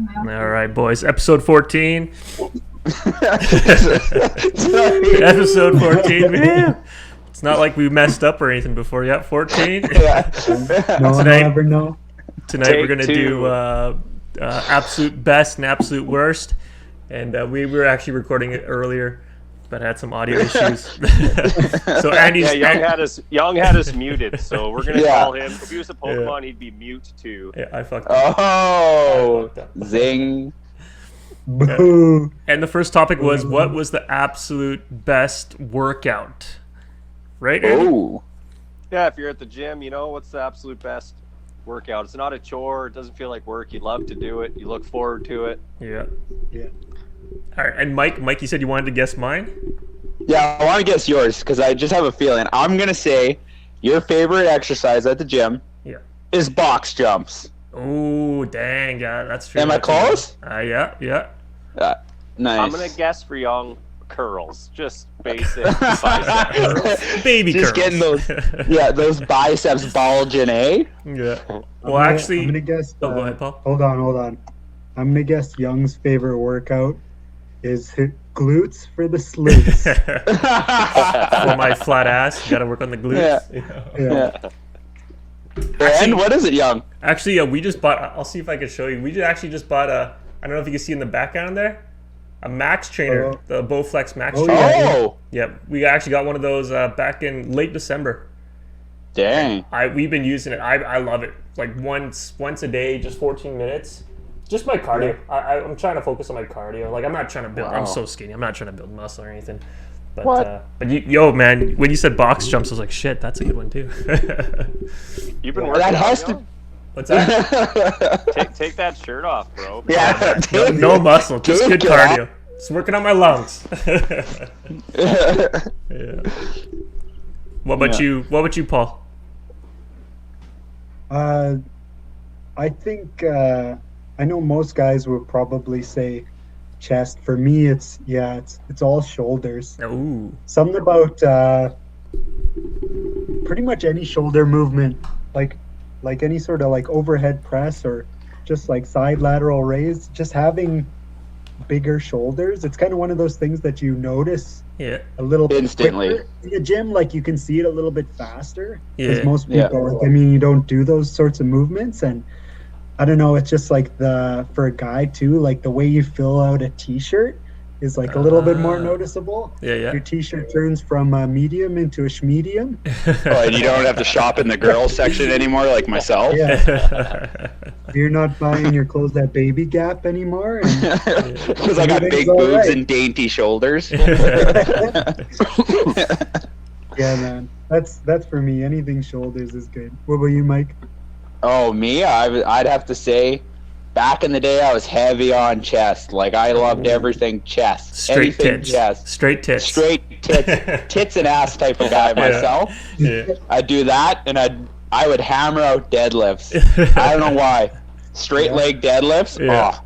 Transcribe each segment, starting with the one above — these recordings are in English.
All right, boys. Episode 14. Episode 14, man. It's not like we messed up or anything before yet. 14. No one will ever know. Tonight we're going to do absolute best and absolute worst. And we were actually recording it earlier, but had some audio issues. So Andy's Yoong had us muted, so we're gonna call him. If he was a Pokemon, he'd be mute too. Yeah, I fucked up. Oh, zing! Boo! And the first topic was, what was the absolute best workout? Right, Andy? Oh, Yeah, if you're at the gym, what's the absolute best workout? It's not a chore. It doesn't feel like work. You love to do it. You look forward to it. Yeah. Yeah. All right, and Mike, you said you wanted to guess mine? yeah. I want to guess yours because I just have a feeling. I'm gonna say your favorite exercise at the gym is box jumps. Oh, dang, yeah, that's true. Am I close? Yeah. Nice. I'm gonna guess for Yoong curls, just basic bicep curls. Baby just curls. getting those biceps bulging, eh? Yeah. Well, I'm actually, gonna guess. go ahead, Paul. Hold on. I'm gonna guess Young's favorite workout is hit glutes for the sleuths. For my flat ass, you gotta work on the glutes. Yeah. And what is it, Young? Actually, we just bought. I'll see if I can show you. We just bought a. I don't know if you can see in the background there, a Max trainer, the Bowflex Max trainer. Oh, Yep, we actually got one of those back in late December. dang! We've been using it. I love it. Like once a day, just 14 minutes. Just my cardio. I'm trying to focus on my cardio. Like I'm not trying to build. Wow. I'm so skinny. I'm not trying to build muscle or anything. But man, when you said box jumps, I was like, shit, that's a good one too. You've been working That out, has to. Yoong? What's that? Take that shirt off, bro. Yeah. No muscle, just Dude, good cardio. Just working on my lungs. Yeah. What about you? What about you, Paul? I think I know most guys would probably say chest. For me, it's all shoulders. Ooh. Something about pretty much any shoulder movement, like any sort of like overhead press or just like side lateral raise, just having bigger shoulders. It's kind of one of those things that you notice Yeah. a little bit Instantly. quicker in the gym. Like you can see it a little bit faster. Yeah. Because most people, you don't do those sorts of movements. And I don't know, it's just like for a guy too, like the way you fill out a t-shirt is like a little bit more noticeable. Yeah. Your t-shirt turns from a medium into a schmedium. Oh, and you don't have to shop in the girls section anymore, like myself. Yeah. You're not buying your clothes at Baby Gap anymore. Because I got big Everything's all boobs right. and dainty shoulders. Yeah, man. That's for me. Anything shoulders is good. What about you, Mike? Oh, me? I'd have to say, back in the day, I was heavy on chest. Like, I loved everything chest. Straight Anything tits. chest. Straight tits. Straight tits. Tits and ass type of guy myself. Yeah. I'd do that, and I would hammer out deadlifts. I don't know why. Straight leg deadlifts? Yeah. Oh,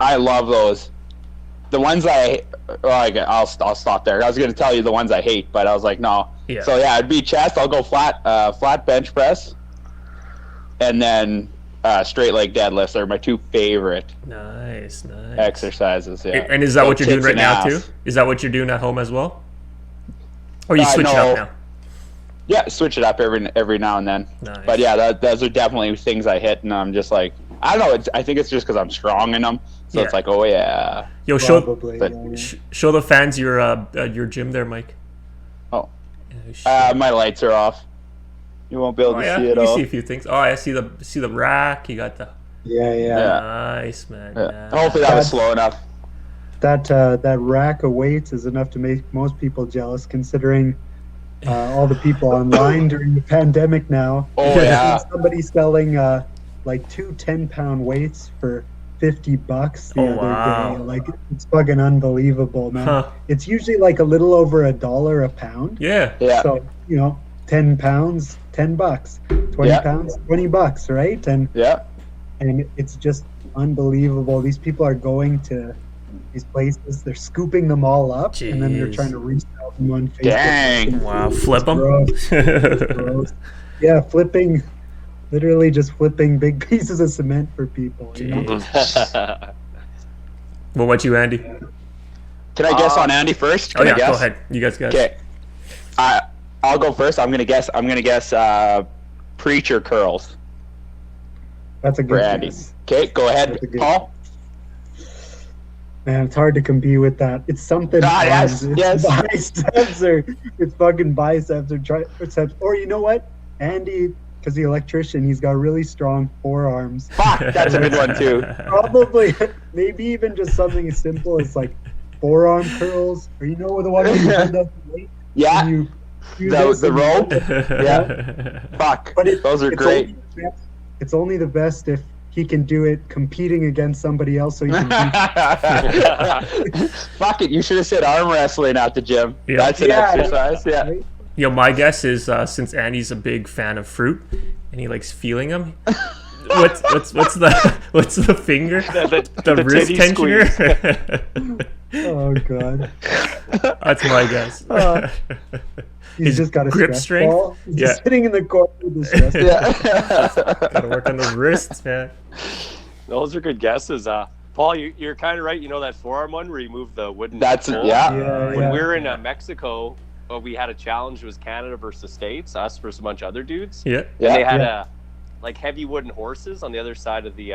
I love those. The ones I'll stop there. I was going to tell you the ones I hate, but I was like, no. Yeah. So, yeah, it'd be chest. I'll go flat bench press. And then straight leg deadlifts are my two favorite Nice. exercises. Yeah. And is that what you're doing tits right and now ass. too? Is that what you're doing at home as well? Or you switch it no. up now? Yeah, switch it up every now and then. Nice. But yeah, those are definitely things I hit, and I'm just like, I don't know. I think it's just because I'm strong in them, so it's like, oh yeah. Yo, show Probably. but- show the fans your gym there, Mike. Oh. Yeah, My lights are off. You won't be able to see you it can all. see a few things. Oh, I see the rack. You got the Yeah. nice, man. Yeah. Nice. Hopefully that was slow enough. That rack of weights is enough to make most people jealous, considering all the people online during the pandemic now. Oh, yeah. Somebody selling like 2 10-pound weights for $50 the Oh, other wow. day. Like, it's fucking unbelievable, man. Huh. It's usually like a little over $1 a pound. Yeah. Yeah. So 10 pounds, $10. 20 Yeah. pounds, $20, right? And Yeah. it's just unbelievable. These people are going to these places, they're scooping them all up, and then they're Jeez. trying to resell them on Facebook. Dang. Wow. Flip them. Gross. Gross. Yeah, flipping Literally just flipping big pieces of cement for people. You know? Jeez. What about you, Andy? Can I guess on Andy first? Can I guess? Go ahead. You guys guess. Okay. I'll go first. I'm gonna guess preacher curls. That's a For good Andy. guess. Okay, go ahead, Paul. Man, it's hard to compete with that. It's something. Yes, it's biceps or it's fucking biceps or triceps. Or you know what, Andy, because the electrician, he's got really strong forearms. Fuck, that's a good one too. Probably, maybe even just something as simple as like forearm curls, or you know the one where you hold up the weight. Yeah. And you do The rope. Yeah. Fuck. But those are great. It's only the best if he can do it competing against somebody else, so he can Fuck it, you should have said arm wrestling at the gym. Yeah. That's an exercise. Yeah. Right? My guess is since Andy's a big fan of fruit and he likes feeling them, what's the finger? The wrist tensioner. Oh god. That's my guess. He's just got a grip stress strength. ball. He's Yeah. just sitting in the corner with the stress ball. Yeah. Gotta work on those wrists, man. Those are good guesses. Paul, you're kind of right. You know that forearm one where you move the wooden. That's pole? Yeah, When we were in Mexico, we had a challenge. It was Canada versus States, us versus a bunch of other dudes. Yeah. And they had like heavy wooden horses on the other side of the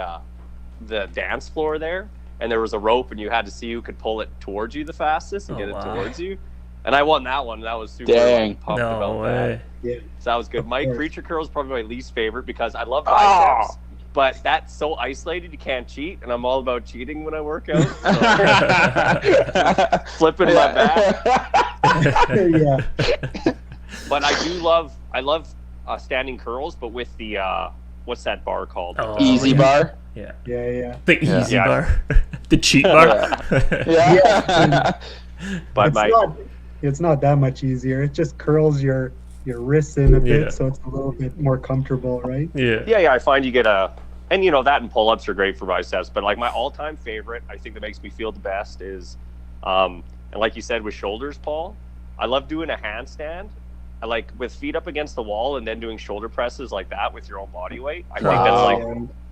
dance floor there, and there was a rope, and you had to see who could pull it towards you the fastest and get it towards you. And I won that one. That was super pumped No about way. that. Yeah. So that was good. My course. preacher curl is probably my least favorite because I love biceps, but that's so isolated you can't cheat, and I'm all about cheating when I work out. So flipping my back. Yeah. But I love standing curls, but with the what's that bar called? Oh, Easy yeah. bar. Yeah. The easy Yeah. bar. The cheat bar. Yeah. But It's not that much easier. It just curls your wrists in a bit, Yeah. so it's a little bit more comfortable, right? Yeah, I find you get and you know that and pull-ups are great for biceps, but like my all-time favorite, I think that makes me feel the best is, and like you said with shoulders, Paul, I love doing a handstand. I like with feet up against the wall and then doing shoulder presses like that with your own body weight. I think that's like,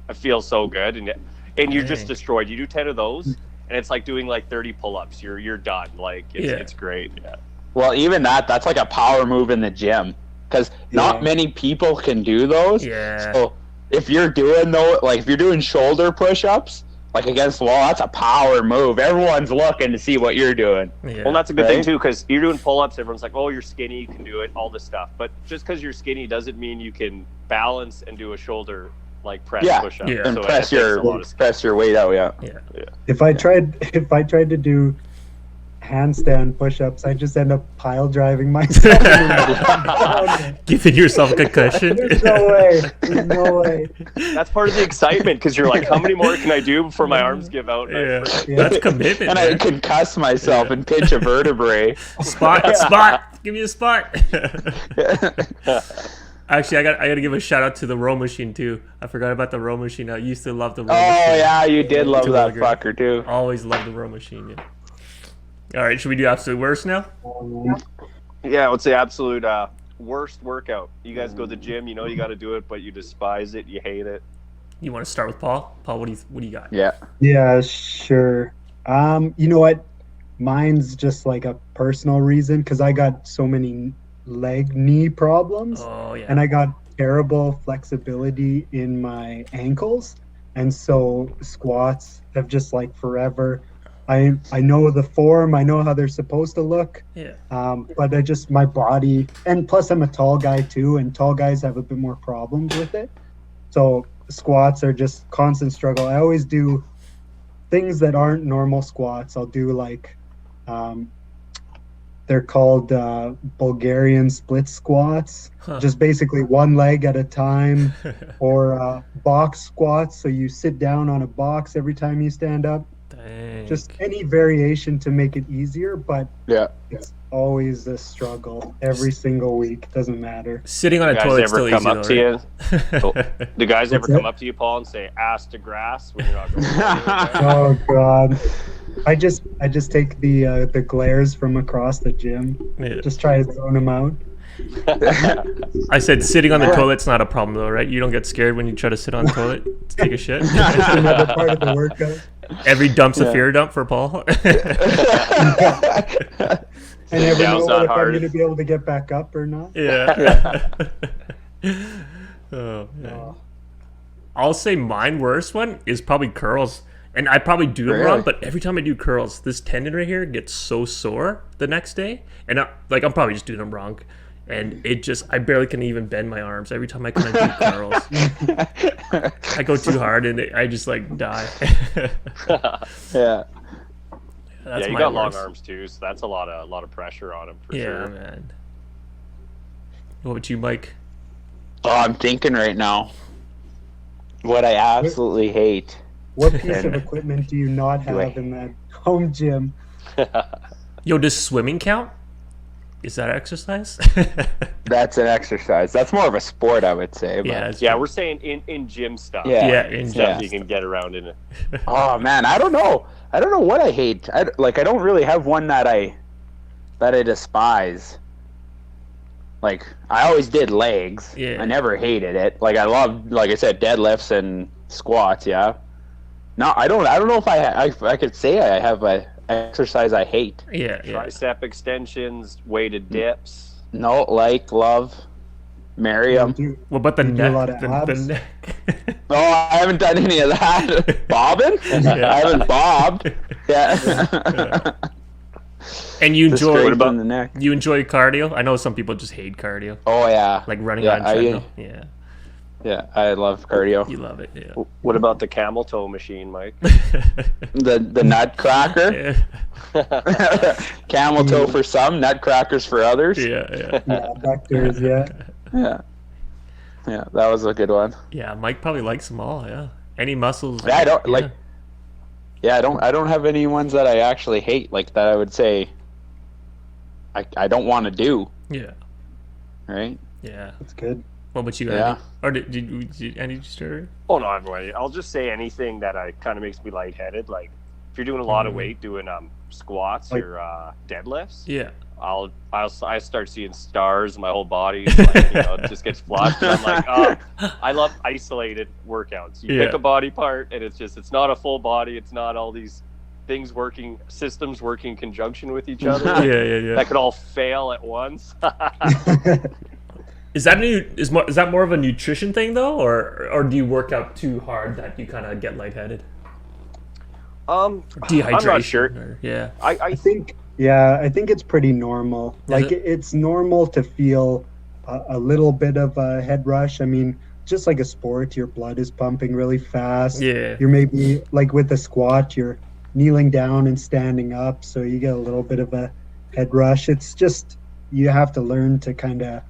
it feels so good, and you're just destroyed. You do 10 of those, and it's like doing like 30 pull-ups. You're done. Like it's great. Yeah. Well, even that's like a power move in the gym because not many people can do those. Yeah. So if you're doing if you're doing shoulder push-ups like against the wall, that's a power move. Everyone's looking to see what you're doing. Yeah. Well, that's a good thing too, because you're doing pull-ups. Everyone's like, "Oh, you're skinny, you can do it." All this stuff, but just because you're skinny doesn't mean you can balance and do a shoulder like press push-up. Yeah. And So press it takes a lot of press your weight out. Yeah. If I tried to do handstand push-ups, I just end up pile driving myself. Giving yourself a concussion. There's no way. There's no way. That's part of the excitement because you're like, how many more can I do before my arms give out? And That's commitment. And man. I concuss myself and pinch a vertebrae. Spot. Give me a spot. Actually, I got to give a shout out to the row machine too. I forgot about the row machine. I used to love the row machine. Oh yeah, you did love that fucker too. Always loved the row machine. Yeah. All right, should we do absolute worst now? Yeah, I would say absolute worst workout. You guys go to the gym, you know you got to do it, but you despise it, you hate it. You want to start with Paul? Paul, what do you got? Yeah, sure. You know what? Mine's just like a personal reason because I got so many knee problems. Oh yeah. And I got terrible flexibility in my ankles, and so squats have just like forever. I know the form, I know how they're supposed to look. Yeah. But my body, and plus I'm a tall guy too, and tall guys have a bit more problems with it. So squats are just constant struggle. I always do things that aren't normal squats. I'll do like, they're called Bulgarian split squats, just basically one leg at a time, or box squats. So you sit down on a box every time you stand up. Dang. Just any variation to make it easier, but it's always a struggle every single week. Doesn't matter. Sitting on a You guys toilet ever still come easy up though, to right? you? Do guys ever What's come that? up to you, Paul, and say ass to grass when you're not going? Oh god, I just take the glares from across the gym. Yeah. Just try to zone them out. I said sitting on the toilet's not a problem though, right? You don't get scared when you try to sit on the toilet to take a shit. That's another part of the workout. Every dump's a fear dump for Paul. I never know Down's if not I'm hard. going to be able to get back up or not. Yeah. Oh, man. I'll say mine worst one is probably curls. And I probably do them wrong, but every time I do curls, this tendon right here gets so sore the next day. And I'm probably just doing them wrong. And I barely can even bend my arms every time I kind of do curls. I go too hard and I just like die. Yeah. That's you my got worst. long arms too, so that's a lot of pressure on him for Yeah, sure. man. What about you, Mike? Oh, I'm thinking right now. What I absolutely hate. What piece of equipment do you not have in that home gym? Yo, does swimming count? Is that exercise? That's an exercise. That's more of a sport, I would say. But... Yeah, that's Yeah, true. we're saying in gym stuff. Yeah, in Stuff gym you can get around in it. Oh man, I don't know. I don't know what I hate. I don't really have one that I despise. Like I always did legs. Yeah. I never hated it. Like I love, like I said, deadlifts and squats. Yeah. No, I don't know if I could say I have a exercise I hate. Yeah. Tricep extensions, weighted dips. No, love, marry 'em. What about the You do a lot neck? of The abs? neck. Oh, I haven't done any of that. Bobbing? I haven't bobbed. Yeah. And you enjoy What about the neck? you enjoy cardio? I know some people just hate cardio, Oh yeah. like running Yeah, on treadmill. Yeah, Yeah, I love cardio. you love it. Yeah. What about the camel toe machine, Mike? The nutcracker. Yeah. Camel toe for some, nutcrackers for others. Yeah. Yeah, vectors, yeah. Yeah. Yeah, that was a good one. Yeah, Mike probably likes them all. Yeah. Any muscles? Yeah, I don't like. Yeah, I don't have any ones that I actually hate, like that I would say I don't want to do, Yeah. right? Yeah. That's good. What about you, Yeah. Andy? Or did Andy just start? Oh no, I'll just say anything that kind of makes me lightheaded. Like if you're doing a lot of weight, doing squats Like- or deadlifts, Yeah. I start seeing stars. My whole body, like, it just gets flushed. And I'm like, oh, I love isolated workouts. You pick Yeah. a body part, and it's not a full body. It's not all these systems working in conjunction with each other. Yeah. That could all fail at once. Is that more of a nutrition thing though, or do you work out too hard that you kind of get lightheaded? Dehydration. I'm not sure. Yeah. I think it's pretty normal. Like it's normal to feel a little bit of a head rush. I mean, just like a sport, your blood is pumping really fast. Yeah. You're maybe like with a squat, you're kneeling down and standing up, so you get a little bit of a head rush. It's just you have to learn to kind of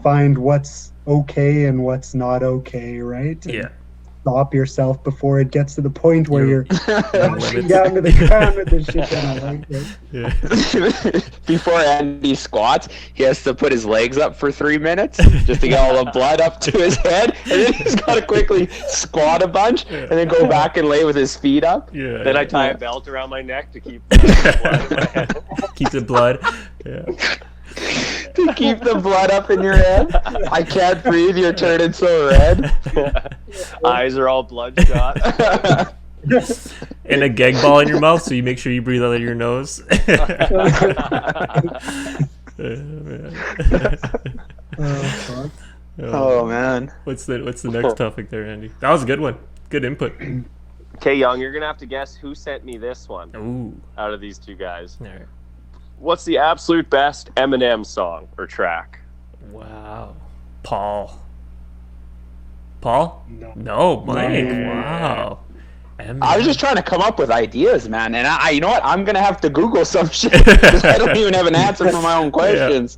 find what's okay and what's not okay, right? And Yeah. stop yourself before it gets to the point where you're limits. down to the ground with this shit that I like it. Yeah. Before Andy squats, he has to put his legs up for 3 minutes just to get all the blood up to his head, and then he's got to quickly squat a bunch and then go back and lay with his feet up. Yeah. Then I tie a belt around my neck to keep the blood in my head. keep the blood. Yeah. To keep the blood up in your head. I can't breathe, you're turning so red. Eyes are all bloodshot. And a gag ball in your mouth, so you make sure you breathe out of your nose. Fuck. Oh man. What's the next topic there, Andy? That was a good one. Good input. Okay, Young, you're gonna have to guess who sent me this one Ooh. out of these two guys. All right. What's the absolute best Eminem song or track? Wow. Paul? No. No, Mike. Wow. I was just trying to come up with ideas, man, and I you know what? I'm gonna have to Google some shit because I don't even have an answer for my own questions.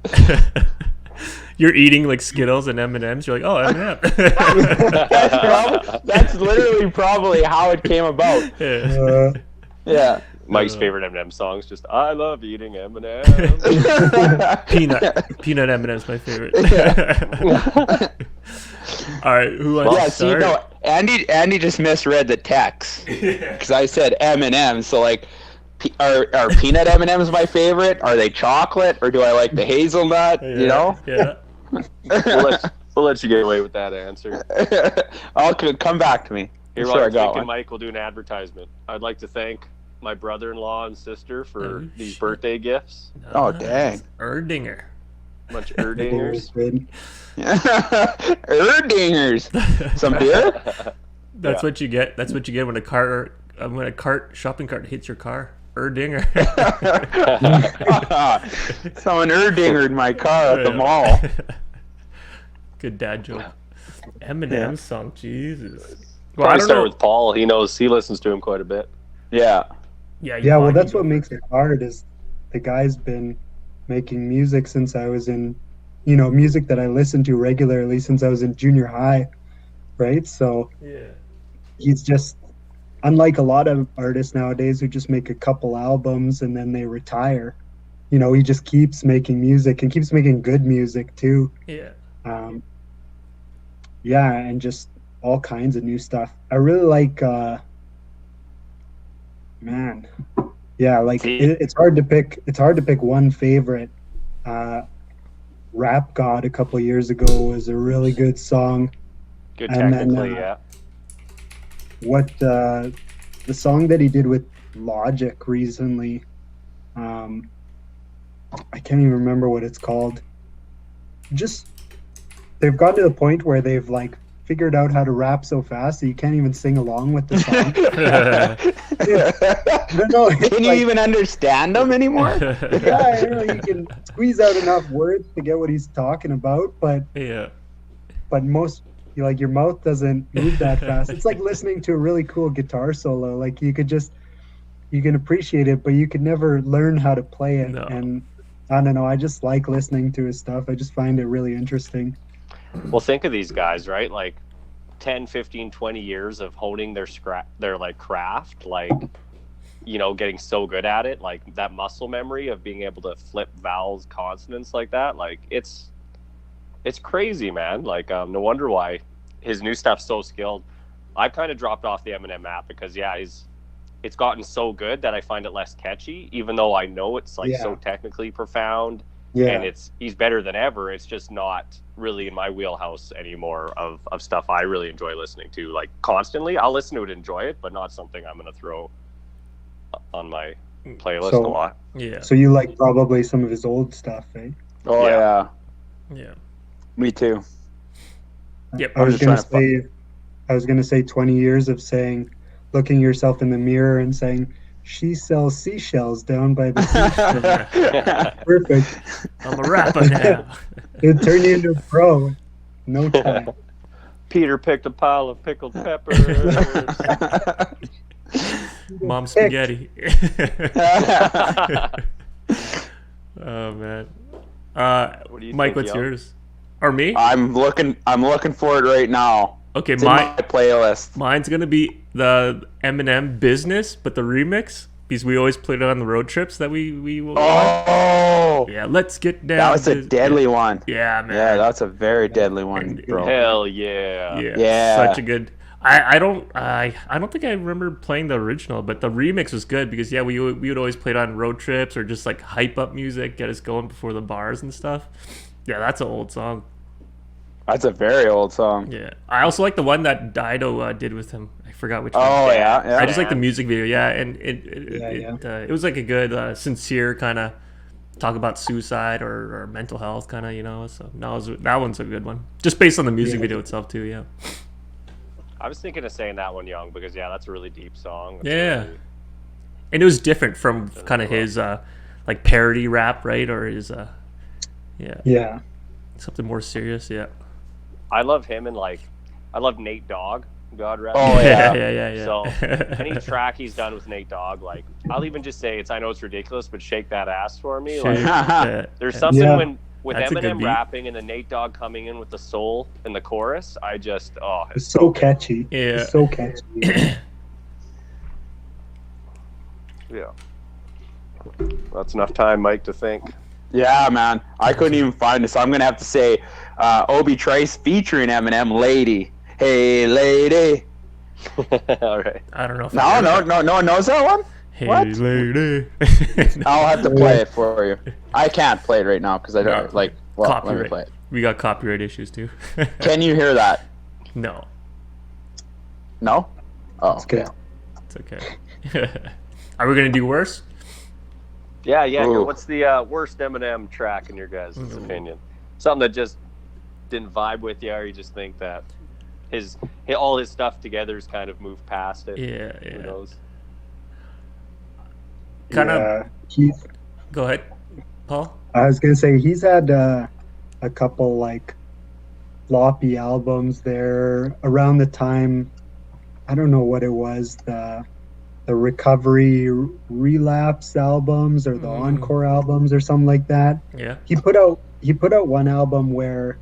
You're eating like Skittles and M&Ms. You're like, oh, M&M. That's literally probably how it came about. Yeah. Yeah. Mike's favorite Eminem song is just "I love eating M&M." Peanut M&M's my favorite. All right, who wants Yeah, to see, start? no, Andy just misread the text because I said Eminem. So like, Are peanut M&Ms my favorite? Are they chocolate, or do I like the hazelnut? You know. Yeah. We'll let you get away with that answer. I'll come back to me. Here, Sure, while I I'm got thinking, one. Mike will do an advertisement. I'd like to thank my brother-in-law and sister for these birthday gifts. Oh, dang. Erdinger. Bunch of Erdingers. Erdingers. Some beer? That's what you get. That's what you get when a shopping cart hits your car. Erdinger. Someone Erdingered my car at the mall. Good dad joke. Eminem Yeah. song, Jesus. Probably Well, I don't start know. with Paul. He listens to him quite a bit. Yeah. Yeah, well, that's what makes it hard. Is the guy's been making music since I was in, music that I listened to regularly since I was in junior high, right? So Yeah. he's just unlike a lot of artists nowadays who just make a couple albums and then they retire. He just keeps making music and keeps making good music too. Yeah. Yeah, and just all kinds of new stuff. I really like, man, yeah, like it's hard to pick. It's hard to pick one favorite. Rap God a couple years ago was a really good song. Good And technically, then, yeah. What the song that he did with Logic recently? I can't even remember what it's called. Just they've gotten to the point where they've like figured out how to rap so fast that you can't even sing along with the song. No, Can you even understand them anymore? Yeah, you can squeeze out enough words to get what he's talking about, but Yeah. most your mouth doesn't move that fast. It's like listening to a really cool guitar solo. Like you can appreciate it, but you could never learn how to play it. No. And I don't know, I just like listening to his stuff. I just find it really interesting. Well, think of these guys, right? Like 10, 15, 20 years of honing their like craft, like, getting so good at it, like that muscle memory of being able to flip vowels, consonants like that. Like it's crazy, man. Like, no wonder why his new stuff's so skilled. I've kind of dropped off the Eminem app because, it's gotten so good that I find it less catchy, even though I know it's like so technically profound. Yeah. And he's better than ever. It's just not really in my wheelhouse anymore of stuff I really enjoy listening to. Like constantly, I'll listen to it, enjoy it, but not something I'm going to throw on my playlist a lot. Yeah. So you like probably some of his old stuff, eh? Oh, yeah. Yeah. Me too. Yep. I was just gonna say 20 years of looking yourself in the mirror and saying, "She sells seashells down by the seashore." Perfect. I'm a rapper now. It'd turn you into a pro in no time. Peter picked a pile of pickled peppers. Mom spaghetti. Oh man. What do you Mike, think, what's Young? yours? Or me? I'm looking for it right now. Okay, It's in my playlist. mine's gonna be the Eminem Business, but the remix because we always played it on the road trips that we will. Oh, Yeah, let's get down. that was a to- deadly one. Yeah, man. Yeah, that's a very deadly one, bro. Hell yeah. Yeah, such a good. I don't think I remember playing the original, but the remix was good because we would always play it on road trips or just like hype up music, get us going before the bars and stuff. Yeah, that's an old song. That's a very old song. Yeah, I also like the one that Dido did with him. I forgot which one. Oh yeah. I just like the music video. Yeah, and it Yeah. it was like a good sincere kind of talk about suicide or mental health kind of. So that one's a good one, just based on the music video itself too. Yeah. I was thinking of saying that one, Young, because that's a really deep song. It's Yeah. really- And it was different from kind of his like parody rap, right? Or his Yeah. something more serious. Yeah. I love him and I love Nate Dogg. God rest. Oh, yeah. yeah. So any track he's done with Nate Dogg, I'll even just say I know it's ridiculous, but shake that ass for me. There's something Yeah. with That's a good Eminem beat. rapping and then Nate Dogg coming in with the soul in the chorus. It's so catchy. Yeah. It's so catchy. Yeah. That's enough time, Mike, to think. Yeah, man. I couldn't even find it, so I'm gonna have to say Obi Trice featuring Eminem, "Lady." Hey, lady. All right. I don't know. If No one knows that one. Hey What? lady. I'll have to play it for you. I can't play it right now because I don't No. Well, let me Copyright. play it. We got copyright issues too. Can you hear that? No, No. Oh, It's good. it's okay. Are we gonna do worse? Yeah. Ooh. What's the worst Eminem track in your guys' opinion? Something that just didn't vibe with you, or you just think that all his stuff together's kind of moved past it. Yeah, Who yeah. knows? Kind of. Yeah, he's. Go ahead, Paul. I was gonna say he's had a couple like floppy albums there around the time. I don't know what it was, the recovery relapse albums or the encore albums or something like that. Yeah. He put out one album where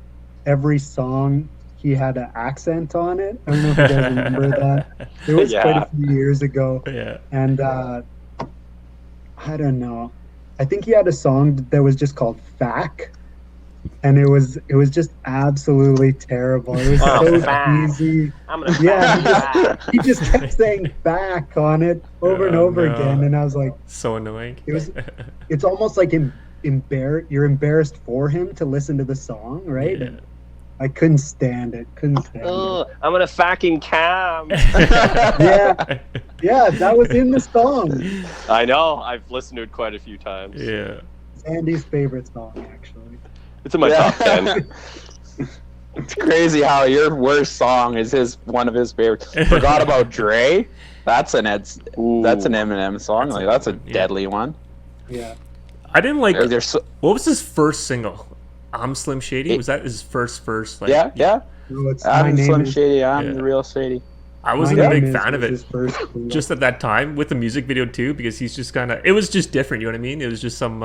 every song he had an accent on it. I don't know if you guys remember that. It was quite a few years ago. Yeah. And I don't know. I think he had a song that was just called "Fack," and it was just absolutely terrible. It was so fack. cheesy. I'm gonna. Yeah, he just kept saying "back" on it over and Oh, over no. again, and I was like, So annoying. it's almost like you're embarrassed for him to listen to the song, right? Yeah. And I couldn't stand it. I'm gonna fucking cam. Yeah, yeah, that was in the song. I know. I've listened to it quite a few times. Yeah. It's Andy's favorite song, actually. It's in my top 10. It's crazy how your worst song is one of his favorites. Forgot About Dre. That's an Eminem song. Like that's a deadly one. Yeah. I didn't like. There's so, What was his first single? I'm Slim Shady. Was that his first? Like, yeah. No, it's I'm My Name Slim Is- Shady. I'm Yeah. the real Shady. I wasn't My a big Name Is fan of was it. his first single. Just at that time with the music video too, because he's just kind of. It was just different. You know what I mean? It was just some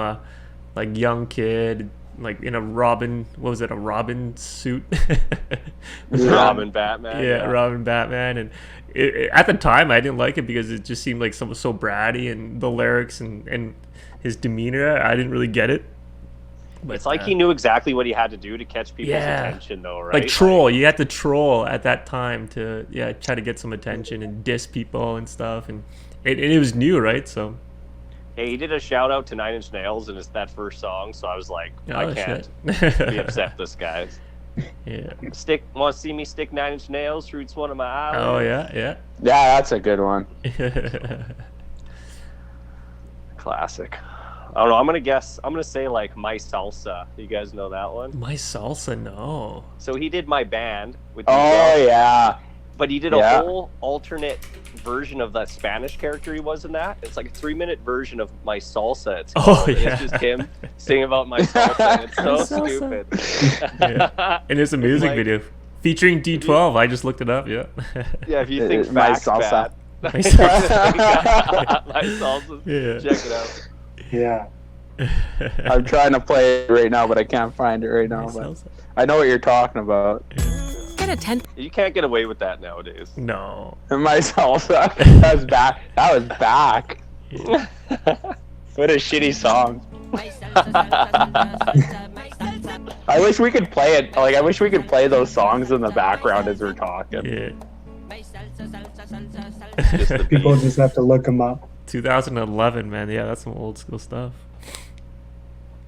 like young kid, like in a Robin. What was it? A Robin suit. Robin Batman. Yeah, Robin Batman, and at the time I didn't like it because it just seemed like so bratty, and the lyrics and his demeanor, I didn't really get it. But, It's like he knew exactly what he had to do to catch people's Yeah. attention, though, right? like troll. You had to troll at that time to try to get some attention and diss people and stuff, and it was new, right? So Hey, he did a shout out to Nine Inch Nails in that first song, so I was like, I oh, can't shit. be upset with this guy. Yeah. Want to see me stick 9 Inch Nails through each one of my eyes? Oh yeah, Yeah, that's a good one. yeah. Classic. I don't know. I'm gonna say like My Salsa. You guys know that one? My salsa, no. So he did My Band with the Oh yeah. but he did a whole alternate version of that Spanish character he was in that. It's like a 3-minute version of My Salsa. It's Oh, and yeah. It's just him singing about My Salsa. It's so Salsa. stupid. Yeah. And there's a music Like- video featuring D12. I just looked it up. Yeah. Yeah, if you think My facts Salsa. bad. My salsa. My Salsa. Yeah. Check it out. Yeah. I'm trying to play it right now, but I can't find it right now. My But salsa. I know what you're talking about. Get a 10. You can't get away with that nowadays. No. And my salsa. That was back. That was back. Yeah. What a shitty song. I wish we could play it. Like I wish we could play those songs in the background as we're talking. Yeah. Just the People beat. just have to look them up. 2011, man. Yeah, that's some old school stuff.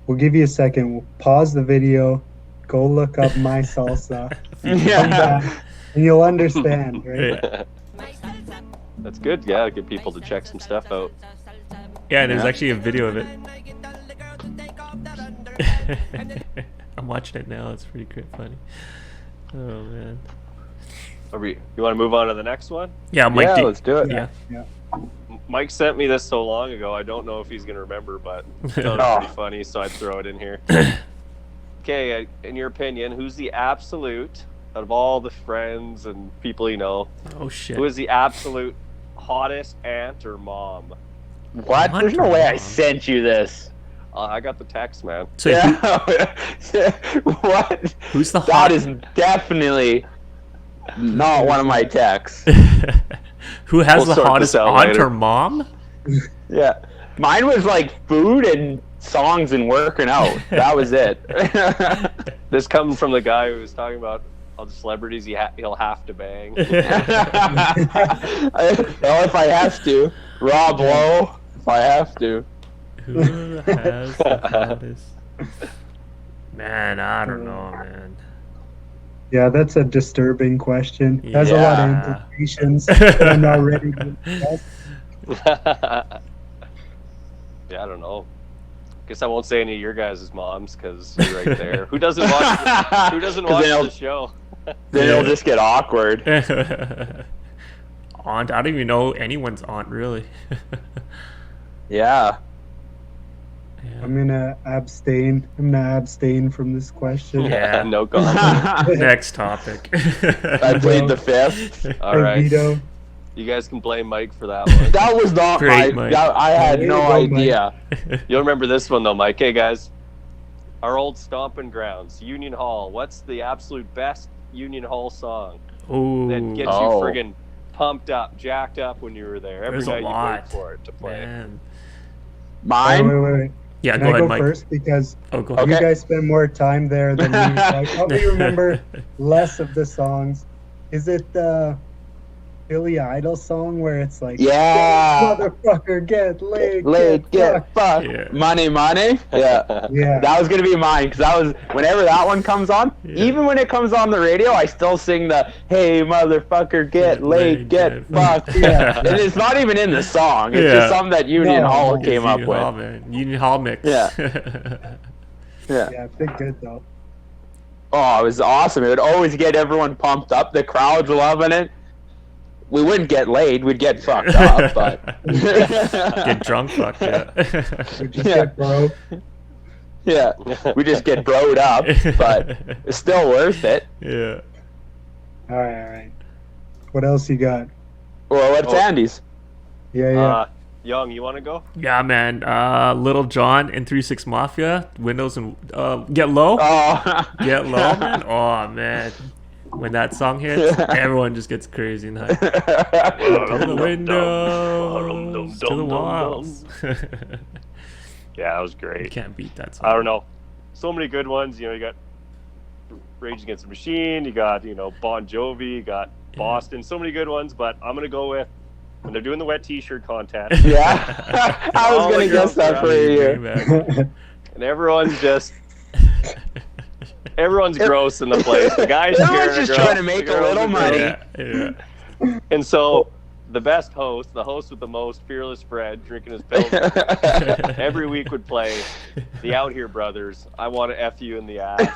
We'll give you a second. We'll pause the video. Go look up My Salsa. Come Yeah. back, and you'll understand, right? Yeah. That's good. Yeah, get people to check some stuff out. Yeah, there's Yeah. actually a video of it. I'm watching it now. It's pretty funny. Oh man. You want to move on to the next one? Yeah, Mike. Yeah, D- let's do it. Yeah. Mike sent me this so long ago. I don't know if he's gonna remember, but I thought it Oh. was pretty funny, so I'd throw it in here. Okay, in your opinion, who's the absolute out of all the friends and people you know? Oh shit. Who is the absolute hottest aunt or mom? What? There's no way I Mom. sent you this. I got the text, man. So Yeah. What? who's the That hot? is definitely not one of my texts. Who has We'll the sort hottest this out aunt later. or mom? Yeah. Mine was like food and songs and working out. That was it. This coming from the guy who was talking about all the celebrities he'll have to bang. Well, if I have to. Rob Lowe, if I have to. Who has the hottest? Man, I don't know, man. Yeah, that's a disturbing question. It has a lot of Yeah. implications that I'm not ready to discuss. Yeah, I don't know. Guess I won't say any of your guys' moms because you're right there. Who doesn't watch? Who doesn't 'Cause watch they'll- the show? Then it'll just get awkward. Aunt, I don't even know anyone's aunt really. Yeah. I'm gonna abstain. I'm gonna abstain from this question. Yeah. No comment. Next topic. I played the fifth. All right, Veto. you guys can blame Mike for that one. That was not Great, my. Mike. That, I had Way no to go, Mike. idea. You'll remember this one though, Mike. Hey guys, our old stomping grounds, Union Hall. What's the absolute best Union Hall song Ooh, that gets Oh. you friggin' pumped up, jacked up when you were there? Every There's a night you lot. wait for it to play. man. Mine. Wait. Yeah, Can go I ahead, go Mike. first? Because Oh, go Okay. you guys spend more time there than me. So I probably remember less of the songs. Is it the Billy Idol song where it's like, Yeah. motherfucker, get laid, Late, get fucked." fucked. Yeah. Money. Yeah. Yeah. That was gonna be mine because that was whenever that one comes on. Yeah. Even when it comes on the radio, I still sing the "Hey motherfucker, get laid, get fucked." Yeah. And it's not even in the song. It's Yeah. just something that Union No, Hall it's came up Union with. Hall, man. Union Hall mix. Yeah. Yeah. Yeah, it's been good though. Oh, it was awesome. It would always get everyone pumped up. The crowd's loving it. We wouldn't get laid. We'd get fucked up, but Get drunk, fuck yeah. We just Yeah. get broke. yeah, we just get broed up, but it's still worth it. Yeah. All right. What else you got? Well, what's Oh. Andy's? Yeah. Young, you want to go? Yeah, man. Little John and 3-6 Mafia, Windows and Get Low. Oh, Get Low, man. Oh, man. When that song hits, everyone just gets crazy and hype. To the windows, to the walls. Yeah, that was You great. can't beat that song. I don't know. So many good ones. You know, you got Rage Against the Machine. You got, Bon Jovi. You got Boston. So many good ones. But I'm gonna go with when they're doing the wet T-shirt contest, yeah. I was All the gonna guess girls that are for out. a year. and everyone's gross in the place. The guys Everyone's here are just trying to gross, make the a girls little are money. gross. Yeah. And so the best host, the host with the most, Fearless Fred, drinking his pills, every week would play the Out Here Brothers. I want to F you in the ass.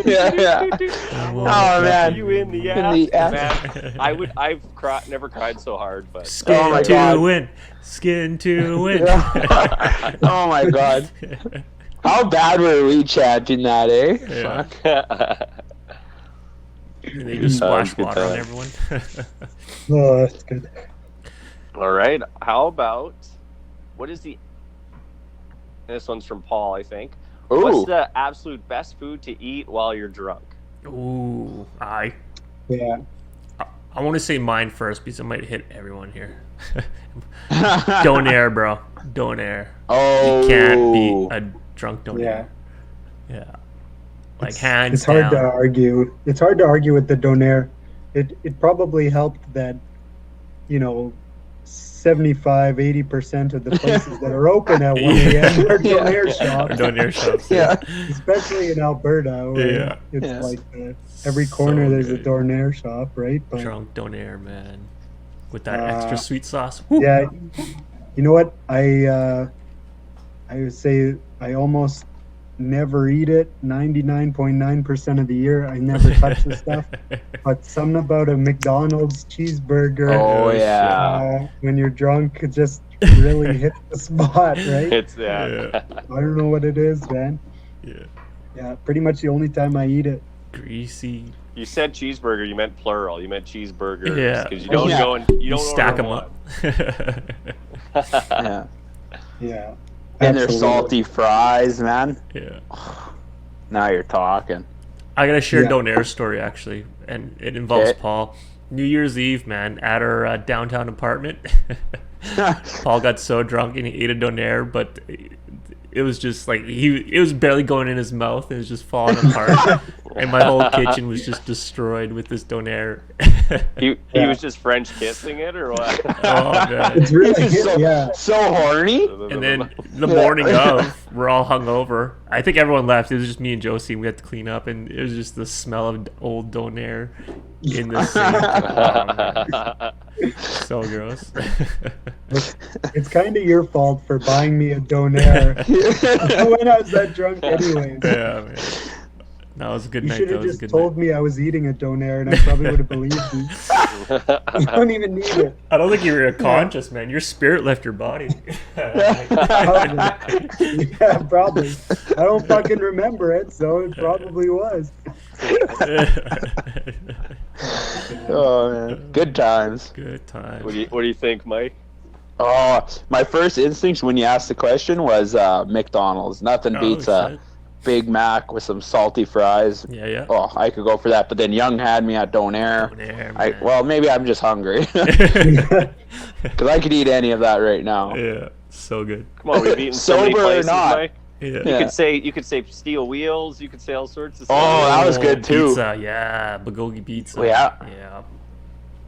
Yeah. Oh man. You in the ass. In the ass. Man, I've never cried so hard, but Skin Oh my to God. win. Skin to win. Oh my God. How bad were we chanting that, eh? Yeah. Fuck. And they just splash good water on time. everyone. Oh, that's good. All right. How about what is the? This one's from Paul, I think. Ooh. What's the absolute best food to eat while you're drunk? Ooh, I Yeah. want to say mine first because it might hit everyone here. Donair, bro. Donair. Oh. You can't beat a drunk Donair. Yeah. Yeah. Like hands It's hard down. to argue. It's hard to argue with the Donair. It probably helped that, 75-80% of the places that are open at 1 a.m. are Donair Or shops, Donair shops. Yeah. especially in Alberta, where Yeah. it's Yes. like every corner So there's a good. Donair shop, right? But Drunk Donair, man. With that Uh, extra sweet sauce. Woo. yeah, you know what? I would say I almost never eat it. 99.9% of the year, I never touch the stuff. But something about a McDonald's cheeseburger. Oh yeah. When you're drunk, it just really hits the spot, right? It's Yeah. I don't know what it is, man. Yeah. Yeah, pretty much the only time I eat it. Greasy. You said cheeseburger, you meant plural. You meant cheeseburgers. Yeah. Because you don't Yeah. go and you don't stack them order up. Yeah. Yeah. And their absolutely. salty fries, man. Yeah. Now you're talking. I gotta share Yeah. Donair story actually, and it involves Okay. Paul. New Year's Eve, man, at our downtown apartment. Paul got so drunk and he ate a donair, but it was just like it was barely going in his mouth and it was just falling apart. And my whole kitchen was just destroyed with this donair. He was just French kissing it, or what? Oh man! It's really so horny. And then the morning of, we're all hungover. I think everyone left. It was just me and Josie. And we had to clean up, and it was just the smell of old donair in the sink. So gross. It's kind of your fault for buying me a donair when I was that drunk anyways. Yeah, man. That was a good You night. should That have was a just good told night. me I was eating a donair and I probably would have believed you. You don't even need it. I don't think you were conscious, man. Your spirit left your body. Probably. Yeah, probably. I don't fucking remember it, so it probably was. Oh man, good times. Good time. What do you think, Mike? Oh, my first instinct when you asked the question was McDonald's. Nothing beats a shit. Big Mac with some salty fries. Yeah. Oh, I could go for that. But then Young had me at Donair. Donair, Well, maybe I'm just hungry because I could eat any of that right now. Yeah, so good. Come on, we've eaten so many Sober or places, not. Mike. Yeah. You could say steel wheels. You could say all sorts of stuff. Oh, that was good too. Pizza, yeah, bulgogi pizza. Yeah. Yeah.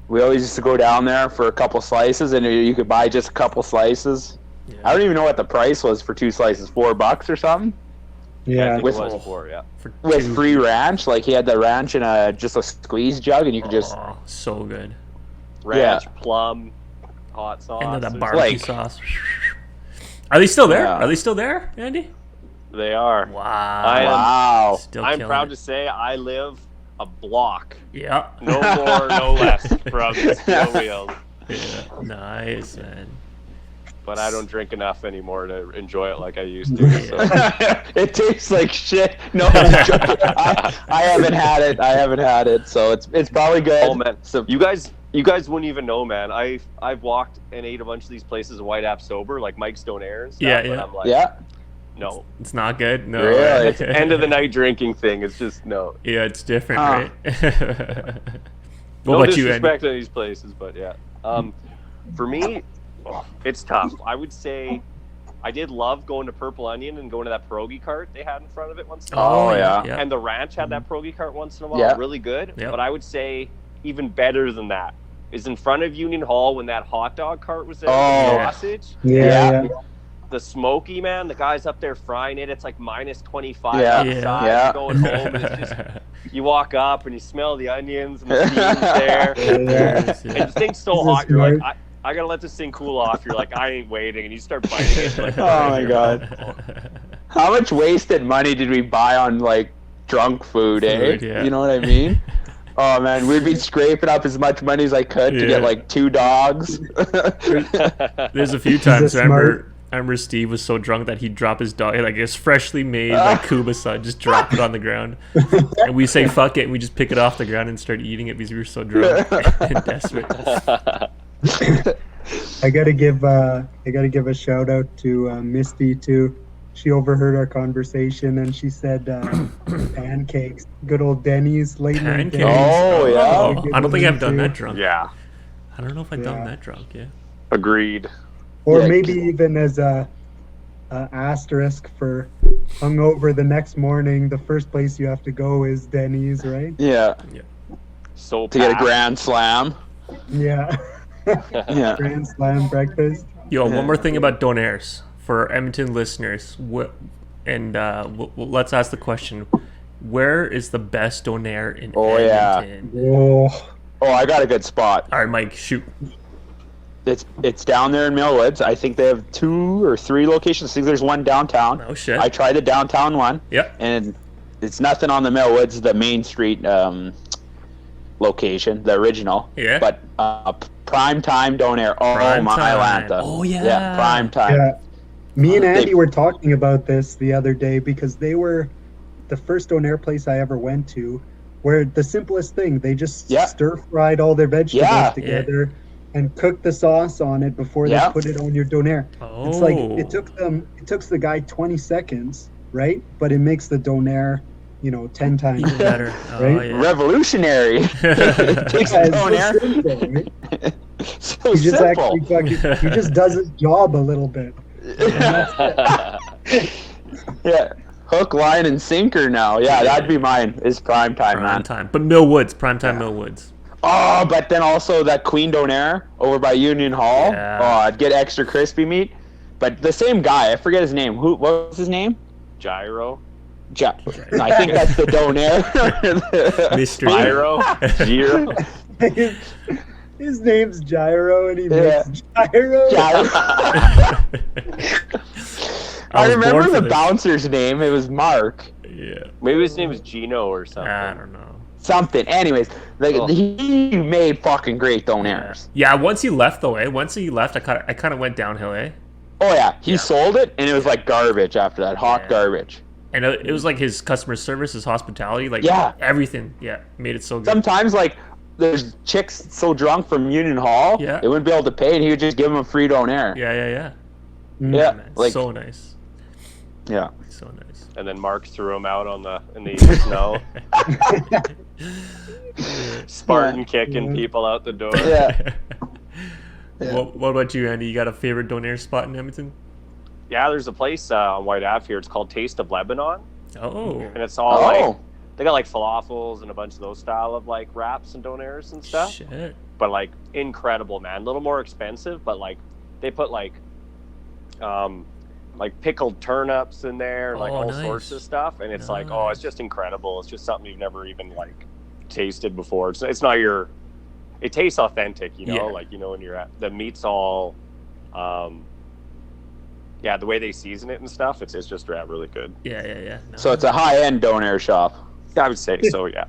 We always used to go down there for a couple slices, and you could buy just a couple slices. Yeah. I don't even know what the price was for 2 slices, $4 or something. I Yeah. think with- it was before, yeah. For With two- free ranch, like he had the ranch in just a squeeze jug, and you could just Oh, so good. Ranch, plum, hot sauce. And then that There's- barbecue like- sauce. Are they still there? Yeah. Are they still there, Andy? They are. Wow. I am- wow. Still I'm killing proud it. to say I live a block, Yeah. no more, no less, from the steel wheels. Yeah. Nice, man. But I don't drink enough anymore to enjoy it like I used to. So. It tastes like shit. No, I'm joking. I haven't had it. So it's probably good. Oh man, So you guys wouldn't even know, man. I've walked and ate a bunch of these places in White App sober, like Mike's Donair and stuff. Yeah, and yeah. I'm like, yeah. no. It's not good. No. Really? It's end of the night drinking thing. It's just no. Yeah, it's different, Huh. right? What No about you, Andy? disrespect to these places, but yeah. For me, it's tough. I would say I did love going to Purple Onion and going to that pierogi cart they had in front of it once in a while. Oh, yeah. Yeah. And the ranch had that pierogi cart once in a while. Yeah. Really good. Yep. But I would say even better than that is in front of Union Hall when that hot dog cart was there with Oh. the sausage. Yeah. The smoky, man, the guy's up there frying it. It's like minus 25 Yeah. outside. Yeah. You're going home and it's just, you walk up and you smell the onions and the steam's there. Yeah. And the thing's so This is hot, you're like, smart. I gotta let this thing cool off. You're like, I ain't waiting, and you start biting it. Like, Oh my God. How much wasted money did we buy on like drunk food, eh? Food, yeah. You know what I mean? Oh man, we'd be scraping up as much money as I could to Yeah. get like 2 dogs. There's a few times. He's I a remember Steve was so drunk that he'd drop his dog, like his freshly made like kubasa, just drop it on the ground, and we say fuck it, and we just pick it off the ground and start eating it because we were so drunk and desperate. I gotta give a shout out to Misty too. She overheard our conversation and she said pancakes. Good old Denny's late night Pancakes. Denny's. Oh, yeah. I don't think I've done that drunk. yeah, I don't know if I've done Yeah. that drunk. Yeah. agreed. Or Yeah, maybe c- even as a asterisk for hungover the next morning. The first place you have to go is Denny's, right? Yeah, So to get a packed. grand slam. Yeah. Yeah. Grand Slam breakfast. Yo, Yeah. one more thing about donairs for our Edmonton listeners. Let's ask the question: where is the best donair in Oh, yeah. Edmonton? Whoa. Oh, I got a good spot. All right, Mike, shoot. It's down there in Millwoods. I think they have 2 or 3 locations. I think there's one downtown. Oh shit. I tried the downtown one, Yep. and it's nothing on the Millwoods, the Main Street location, the original. Yeah. But prime time donair. Oh Prime my time. Atlanta. Oh, yeah. Yeah, prime time. Yeah. Me and They- Andy were talking about this the other day because they were the first donair place I ever went to where the simplest thing, they just Yeah. stir fried all their vegetables Yeah. together and cooked the sauce on it before Yeah. they put it on your donair. Oh. It's like it took the guy 20 seconds, right? But it makes the donair, 10 times Even better. Oh, Right? yeah. Revolutionary. Takes Yeah, the it's so donair. simple, right? So so He just simple. actually he just does his job a little bit. Yeah, hook, line, and sinker now. Yeah, that'd be mine. Is prime time, Prime man. time. But Mill Woods, prime time Mill Woods. Oh, but then also that Queen Donair over by Union Hall. Yeah. Oh, I'd get extra crispy meat. But the same guy, I forget his name. What was his name? Gyro. I think that's the Donair. Mystery. Gyro. Gyro. His name's Gyro, and he Yeah. makes gyro. I was born remember for the this. bouncer's name. It was Mark. Yeah. Maybe his name is Gino or something. I don't know. Something. Anyways, Oh. he made fucking great Donairs. Yeah, once he left though, Once he left, I kind of went downhill, Oh yeah, he sold it, and it was like garbage after that. Hot Yeah. garbage. And it was like his customer service, his hospitality, like Yeah. everything. Yeah, made it so good. Sometimes like there's chicks so drunk from Union Hall, Yeah. they wouldn't be able to pay, and he would just give them a free Donair. Yeah. Yeah, Man, like so nice. yeah. So nice. And then Mark threw him out in the snow. Spartan kicking people out the door. Yeah. Yeah. What about you, Andy? You got a favorite Donair spot in Edmonton? Yeah, there's a place on White Ave here. It's called Taste of Lebanon, Oh. and it's all like Oh, they got like falafels and a bunch of those style of like wraps and donairs and stuff. Shit. But like incredible, man. A little more expensive, but like they put like pickled turnips in there, like Oh, all nice. sorts of stuff, and it's like, oh, it's just incredible. It's just something you've never even like tasted before. It's not your. It tastes authentic, you know, Yeah. like, you know, when you're at the meat's all, yeah, the way they season it and stuff, it's just really good. Yeah. so it's a high-end Donair shop. I would say so, yeah.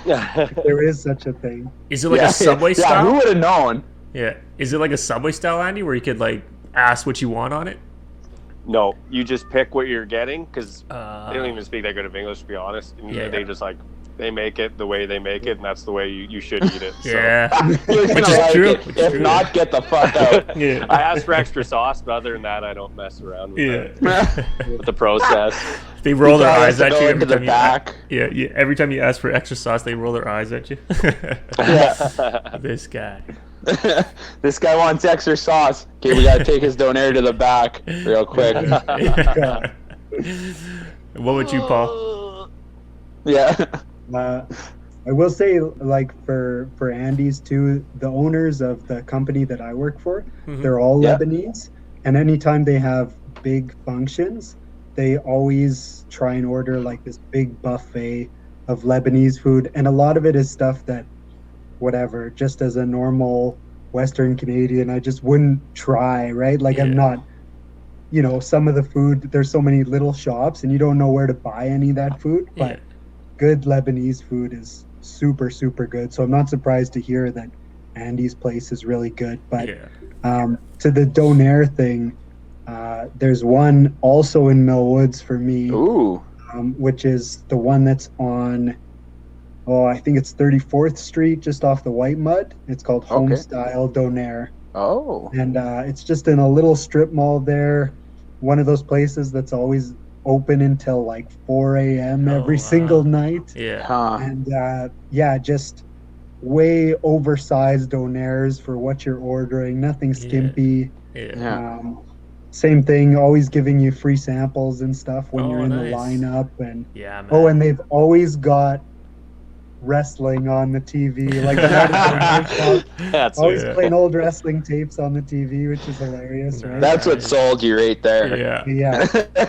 Yeah, There is such a thing. Is it like a Subway yeah, style? who would have known? Yeah. Is it like a Subway style, Andy, where you could like ask what you want on it? No, you just pick what you're getting because Uh, they don't even speak that good of English, to be honest. And Yeah. they just like, they make it the way they make it, and that's the way you should eat it. So. Yeah. You're Which gonna is like true, it. which is If true. not, get the fuck out. Yeah. I asked for extra sauce, but other than that, I don't mess around with, Yeah. with the process. They roll their Probably eyes has to at go you into every the time you back. yeah. Every time you ask for extra sauce, they roll their eyes at you. Yeah. This guy. This guy wants extra sauce. Okay, we gotta take his Donair to the back real quick. What would you, Paul? Yeah. I will say, like for Andy's too, the owners of the company that I work for, Mhm. they're all Yeah. Lebanese, and anytime they have big functions, they always try and order like this big buffet of Lebanese food, and a lot of it is stuff that, whatever, just as a normal Western Canadian, I just wouldn't try, right? Like I'm Yeah. not, you know, some of the food, there's so many little shops, and you don't know where to buy any of that food, but Yeah. good Lebanese food is super, super good. So I'm not surprised to hear that Andy's place is really good. But Yeah. to the Donair thing, there's one also in Millwoods for me, Ooh. which is the one that's on, I think it's 34th Street, just off the White Mud. It's called Home Okay. Style Donair. Oh. And it's just in a little strip mall there. One of those places that's always open until like 4 a.m. Oh, every wow. single night. Yeah. Huh. And yeah, just way oversized donairs for what you're ordering. Nothing skimpy. Yeah. Yeah. Same thing, always giving you free samples and stuff when Oh, you're in nice. the lineup. And Yeah, man. and they've always got wrestling on the TV. Like the night at the donair shop, That's always Yeah. playing old wrestling tapes on the TV, which is hilarious, right? That's what sold you right there. Yeah.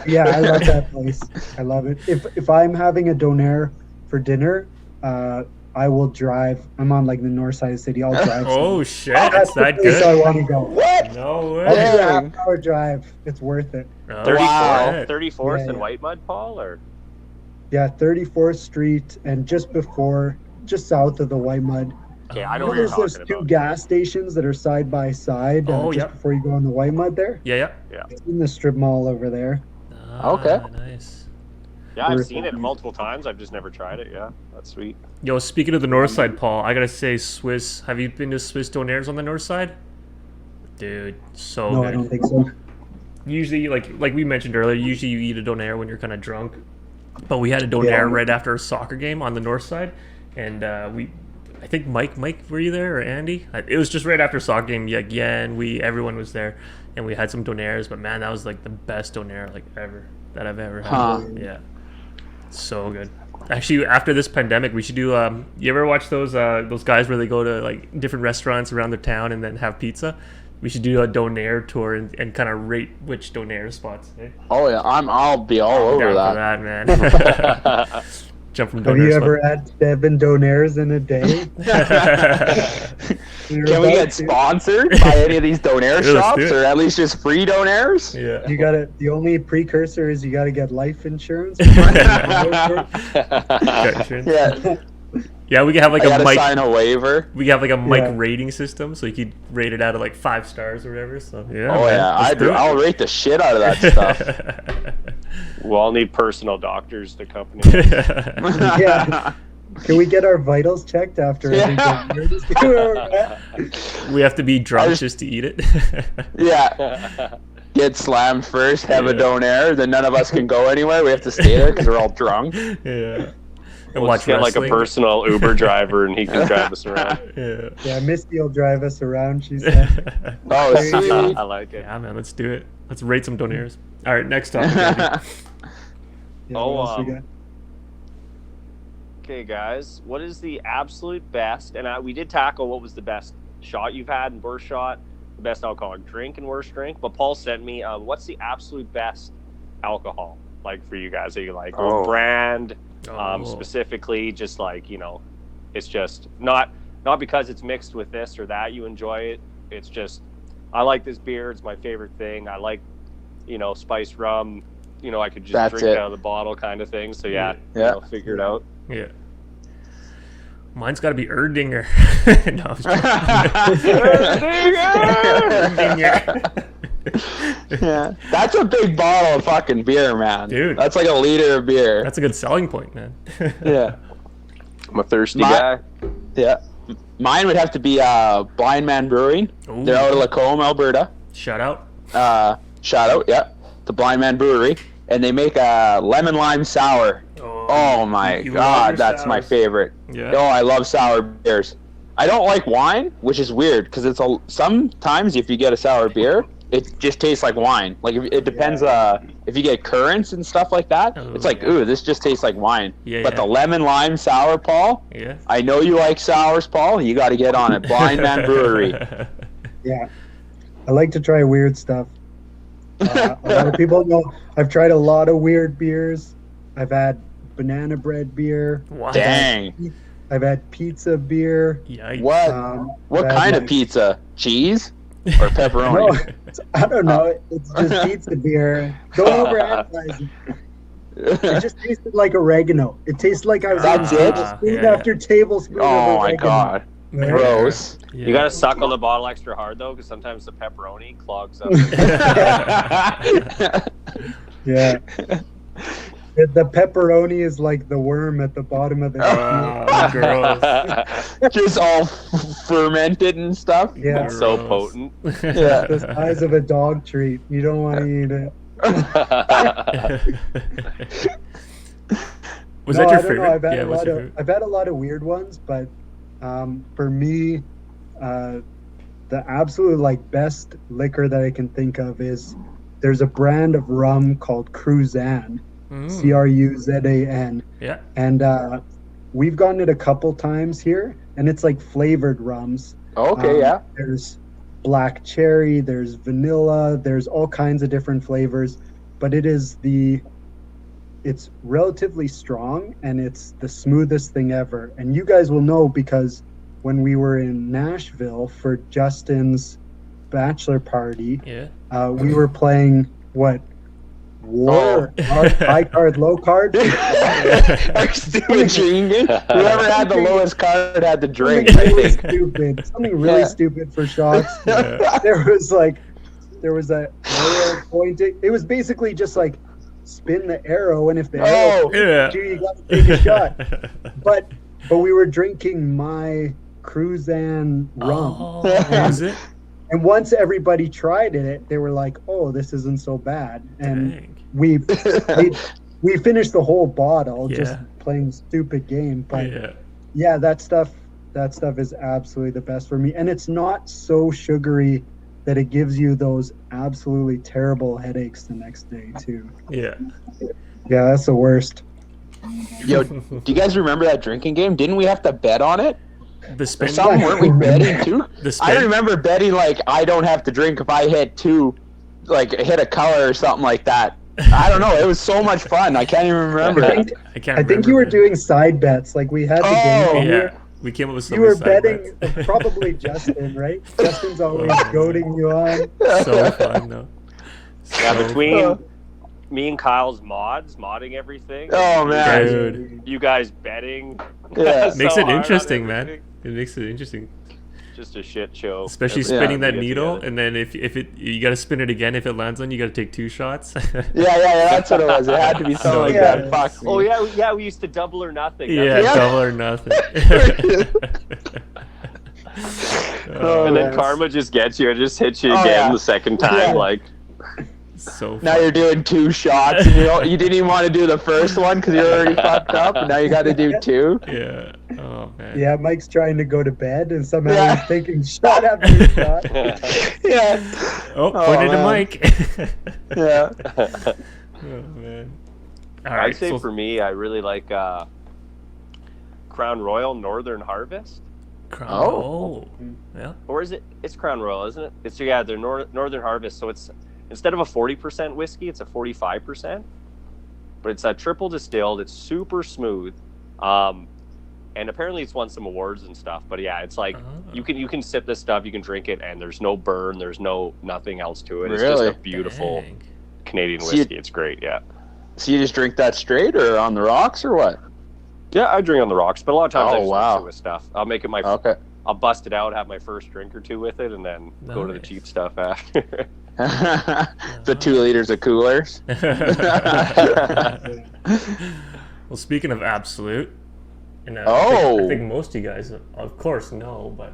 Yeah, I love that place. I love it. If I'm having a donair for dinner, I will drive. I'm on like the north side of the city. I'll drive. Oh shit! That's It's the that place I good. want to go. What? No I'll do way. a Dang. half-hour drive. It's worth it. Oh, 34th, Wow. 34th Yeah, and yeah. White Mud, Paul, or Yeah, 34th Street and just south of the White Mud. okay, I know You what you're there's talking two about. gas stations that are side by side Oh, just yep. before you go on the White Mud there. Yeah. It's in the strip mall over there. Okay. Nice. Yeah, I've seen it multiple times. I've just never tried it. Yeah, that's sweet. Yo, speaking of the north side, Paul, I gotta say, Swiss. Have you been to Swiss Donairs on the north side? Dude, so No, good. I don't think so. Usually, like we mentioned earlier, usually you eat a donair when you're kind of drunk. But we had a donair Yeah. right after a soccer game on the north side, and I think Mike, were you there, or Andy? It was just right after soccer game again. Everyone was there, and we had some donaires. But man, that was like the best donaire like ever that I've ever had. Huh. Yeah, so good. Actually, after this pandemic, we should do. You ever watch those guys where they go to like different restaurants around their town and then have pizza? We should do a donaire tour and kind of rate which donaire spots. Eh? Oh yeah, I'll be all over Down that. for that, man. Jump from Have donaire you spot. ever had 7 donaires in a day? Can we get sponsored by any of these donaire Yeah, let's shops, do it. or at least just free donaires? Yeah. You gotta. The only precursor is you gotta get life insurance. Got insurance. Yeah, Yeah, we could have like I a gotta mic. sign a waiver. We have like a mic Yeah. rating system, so you could rate it out of like 5 stars or whatever. So yeah. Oh man, yeah, let's do it. I'll rate the shit out of that stuff. We'll all need personal doctors to accompany us. Yeah. Can we get our vitals checked after every Yeah. donation? We have to be drunk just- just to eat it. Yeah, get slammed first, have a Yeah. donaire, then none of us can go anywhere. We have to stay there because we're all drunk. Yeah. And We'll watch just get like a wrestling. personal Uber driver, and he can drive us around. Yeah. Yeah, Misty will drive us around. She said. Oh, sweet. I like it. Yeah, man, let's do it. Let's rate some donaires. All right, next topic. Andy. Yeah, Oh, what else we um, got? Okay, guys, what is the absolute best? And we did tackle what was the best shot you've had and worst shot, the best alcoholic drink and worst drink. But Paul sent me, what's the absolute best alcohol like for you guys that you like? Oh. Or brand, Oh. specifically, just like, you know, it's just not because it's mixed with this or that you enjoy it. It's just, I like this beer. It's my favorite thing. I like, you know, spiced rum. You know, I could just That's drink it. it out of the bottle kind of thing. So yeah, Yeah. You know, figure it out. Yeah. Mine's got to be Erdinger. No, I'm just Yeah, that's a big bottle of fucking beer, man. Dude. That's like a liter of beer. That's a good selling point, man. Yeah, I'm a thirsty My- guy. yeah. Mine would have to be Blind Man Brewing. Ooh. They're out of Lacombe, Alberta. Shout out. Shout out, yeah, to Blind Man Brewery, and they make a lemon lime sour. Oh my you love god, your that's my sours. favorite. Yeah. Oh, I love sour beers. I don't like wine, which is weird because sometimes if you get a sour beer, it just tastes like wine. Like it depends. If you get currants and stuff like that, Oh, it's like yeah. ooh, this just tastes like wine. Yeah, But yeah. the lemon lime sour, Paul. Yeah. I know you like sours, Paul. You got to get on it. Blind Man Brewery. Yeah, I like to try weird stuff. A lot of people know I've tried a lot of weird beers. I've had banana bread beer. Wow. Dang. I've had pizza beer. Yikes. What? What I've had, kind of like- pizza? Cheese or No, pepperoni? I don't know. It's just pizza beer. Don't overanalyze it. It just tasted like oregano. It tasted like I was That's eating it? tablespoon Yeah. after tablespoon of Oh my oregano. god. Right? Gross. Yeah. You gotta suckle the bottle extra hard though, because sometimes the pepperoni clogs up. Yeah. The pepperoni is like the worm at the bottom of the Oh, gross. Just all fermented and stuff. Yeah. It's so Gross. potent. Yeah. the size of a dog treat. You don't want to eat it. Was No, that your I don't know. favorite? I've had Yeah, a what's lot your of favorite? I've had a lot of weird ones, but for me, the absolute like best liquor that I can think of is there's a brand of rum called Cruzan, Mm. Cruzan, Yeah. and we've gotten it a couple times here, and it's like flavored rums. Okay, yeah. There's black cherry, there's vanilla, there's all kinds of different flavors, but it's relatively strong and it's the smoothest thing ever. And you guys will know because when we were in Nashville for Justin's bachelor party, Yeah. we were playing War, high card, low card. Our stupid drinking. Whoever had the lowest card had the drink, Something I really think. stupid. Something really Yeah. stupid for shots. Yeah. There was a arrow pointing. It was basically just like spin the arrow, and if the arrow Oh, Yeah. you got to take a shot. But we were drinking my Cruzan rum, Oh, was it? and once everybody tried it, they were like, "Oh, this isn't so bad." And Dang. we finished the whole bottle just Yeah. playing stupid game. But Yeah. yeah, that stuff That stuff is absolutely the best for me, and it's not so sugary that it gives you those absolutely terrible headaches the next day too. Yeah. Yeah, that's the worst. Yo, do you guys remember that drinking game? Didn't we have to bet on it? The Or spin. something, weren't we betting too? The spin. I remember betting like I don't have to drink if I hit 2, like hit a color or something like that. I don't know. It was so much fun. I can't even remember. I think, I can't. I think remember, you were man. doing side bets. Like we had the Oh, game. Yeah. We came up with some You were side betting bets. probably Justin, right? Justin's always goading you on. So fun though. Yeah, So between me and Kyle's modding everything. Oh, man. Dude. You guys betting. Yeah. so Makes it hard on interesting, man. everything. It makes it interesting, Just a shit show. especially Every spinning time that we get needle, together. and then if it you got to spin it again. If it lands on you, got to take 2 shots. Yeah, that's what it was. It had to be something like Yeah. that. Fuck me. Oh yeah, we used to double or nothing. Yeah, Yeah. double or nothing. Oh, And then man. karma just gets you and just hits you Oh, again yeah. the second time. Yeah. Like, So Now fun. you're doing 2 shots, and you didn't even want to do the first one because you're already fucked up, and now you got to do 2. Yeah. Oh man. Yeah, Mike's trying to go to bed, and somehow Yeah. he's thinking shot after shot. Yeah. Oh, Oh, pointed to man. Mike. Yeah. Oh man. All I'd right. say So for me, I really like Crown Royal Northern Harvest. Crown. Oh. Oh. Yeah. Or is it? It's Crown Royal, isn't it? It's they're Northern Harvest. So it's instead of a 40% whiskey, it's a 45%. But it's a triple distilled. It's super smooth, and apparently it's won some awards and stuff. But yeah, it's like you can sip this stuff, you can drink it, and there's no burn, there's nothing else to it. It's Really? just a beautiful Dang. Canadian So you- whiskey. It's great. Yeah. So you just drink that straight or on the rocks or what? Yeah, I drink on the rocks, but a lot of times Oh, I just wow. mix it with stuff. I'll make it my Okay. I'll bust it out, have my first drink or two with it, and then go to the Nice. cheap stuff after. The 2 liters of coolers. Well, speaking of absolute, and I think most of you guys, of course, know, but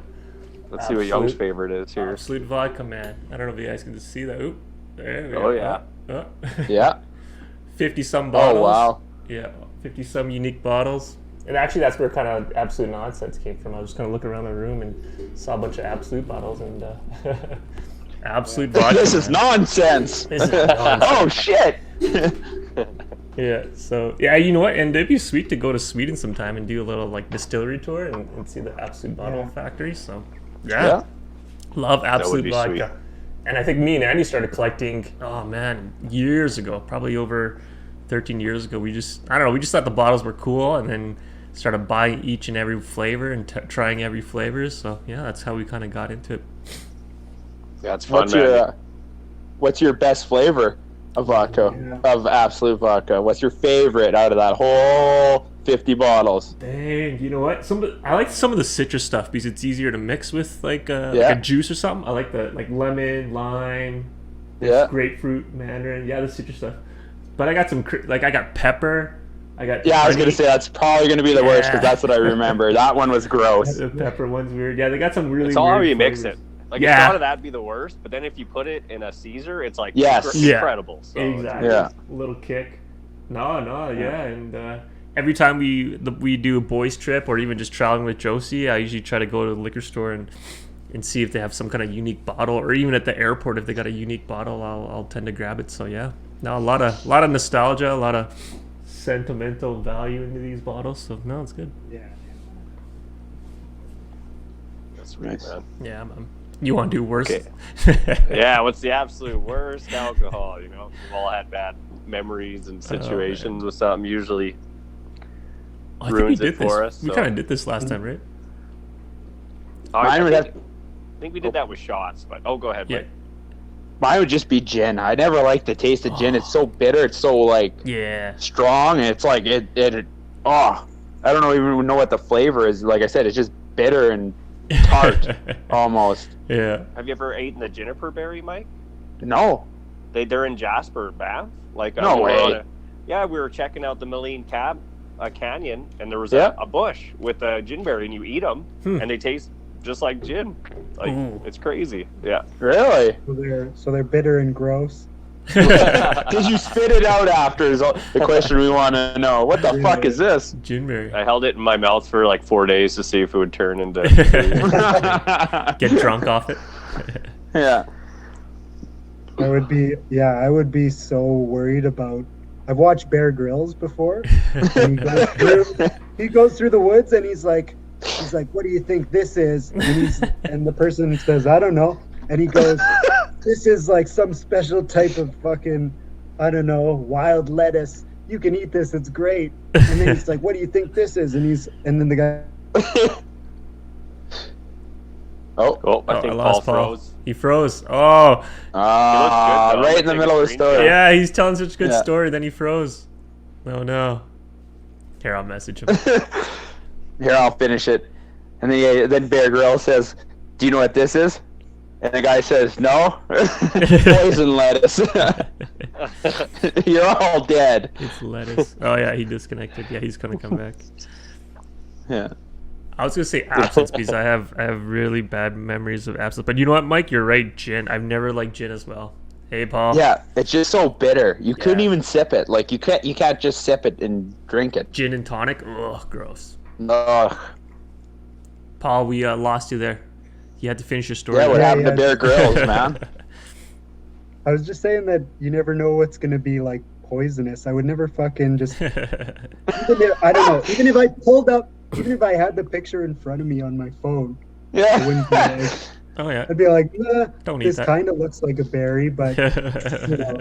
Let's see what Absolute. Young's favorite is here. absolute vodka, man. I don't know if you guys can just see that. Oop, there we Oh, go. yeah. Oh. Yeah. 50-some bottles. Oh, wow. Yeah, 50-some unique bottles. And actually, that's where kind of absolute nonsense came from. I was just kind of looking around the room and saw a bunch of absolute bottles and absolute vodka. This is man. nonsense. This is nonsense. Oh, shit. Yeah, so yeah, you know what? And it'd be sweet to go to Sweden sometime and do a little like distillery tour and see the absolute bottle factory. So Yeah. love absolute be vodka. sweet. And I think me and Andy started collecting. Oh man, years ago, probably over 13 years ago. We just thought the bottles were cool, and then started buying each and every flavor and trying every flavor. So yeah, that's how we kind of got into it. That's fun, What's man. what's your best flavor of vodka, Yeah. of absolute vodka? What's your favorite out of that whole 50 bottles? Dang, you know what? I like some of the citrus stuff because it's easier to mix with like a Yeah. juice or something. I like the like lemon, lime, Yeah. grapefruit, mandarin. Yeah, the citrus stuff. But I got some I got pepper. I got Yeah, I was honey. gonna say that's probably gonna be the worst because Yeah. that's what I remember. That one was gross. The pepper one's weird. Yeah, they got some really. It's all how weird you mix flavors. it. Like, Yeah. it's thought of that'd be the worst, but then if you put it in a Caesar, it's like Yes. Yeah. incredible. So Exactly. Yeah. A little kick. No, yeah, and every time we do a boys trip or even just traveling with Josie, I usually try to go to the liquor store and see if they have some kind of unique bottle, or even at the airport if they got a unique bottle, I'll tend to grab it. So yeah, now a lot of nostalgia, a lot of sentimental value into these bottles. So no, it's good. Yeah. That's sweet, Nice. man. Yeah, man. You want to do worse? Okay. Yeah, what's the absolute worst? Alcohol, you know? We've all had bad memories and situations with something. Usually I think we ruins did it this. for us, We so- kind of did this last time, right? Mine would have, I think we did that with shots, but go ahead, Yeah. Mike. mine would just be gin. I never liked the taste of gin. It's so bitter. It's so like Yeah. strong, and it's like it. Oh, I don't even know what the flavor is. Like I said, it's just bitter and tart almost. Yeah. Have you ever eaten the juniper berry, Mike? No. They're in Jasper, Banff. Like No we were way. on we were checking out the Moline Canyon, and there was Yeah. a bush with a ginberry, and you eat them, and they taste just like gin. Like Ooh. it's crazy. Yeah. Really? So they're bitter and gross. Did you spit it out after? Is the question we want to know. What the fuck is this? Ginberry. I held it in my mouth for like 4 days to see if it would turn into. Get drunk off it. Yeah. I would be so worried about. I've watched Bear Grylls before. And he goes through the woods and he's like, what do you think this is? And the person says, I don't know. And he goes, this is like some special type of fucking, I don't know, wild lettuce. You can eat this. It's great. And then he's like, what do you think this is? And then the guy. I think Paul froze. He froze. Oh. Right in the middle of the story. Yeah, he's telling such a good story, then he froze. Oh no. Here, I'll message him. Here, I'll finish it. And then Bear Grylls says, do you know what this is? And the guy says, no. Poison lettuce. You're all dead. It's lettuce. Oh yeah, he disconnected. Yeah, he's gonna come back. Yeah. I was gonna say absinthe because I have really bad memories of absinthe. But you know what, Mike? You're right. Gin. I've never liked gin as well. Hey, Paul. Yeah, it's just so bitter. You couldn't even sip it. Like you can't just sip it and drink it. Gin and tonic. Ugh, gross. Ugh. Paul, we lost you there. You had to finish your story. Yeah, what happened to Bear Grylls, man? I was just saying that you never know what's gonna be like poisonous. I would never fucking just. I don't know. Even if I had the picture in front of me on my phone, I wouldn't be like, Oh yeah. I'd be like, Don't eat this that. kind of looks like a berry, but you know,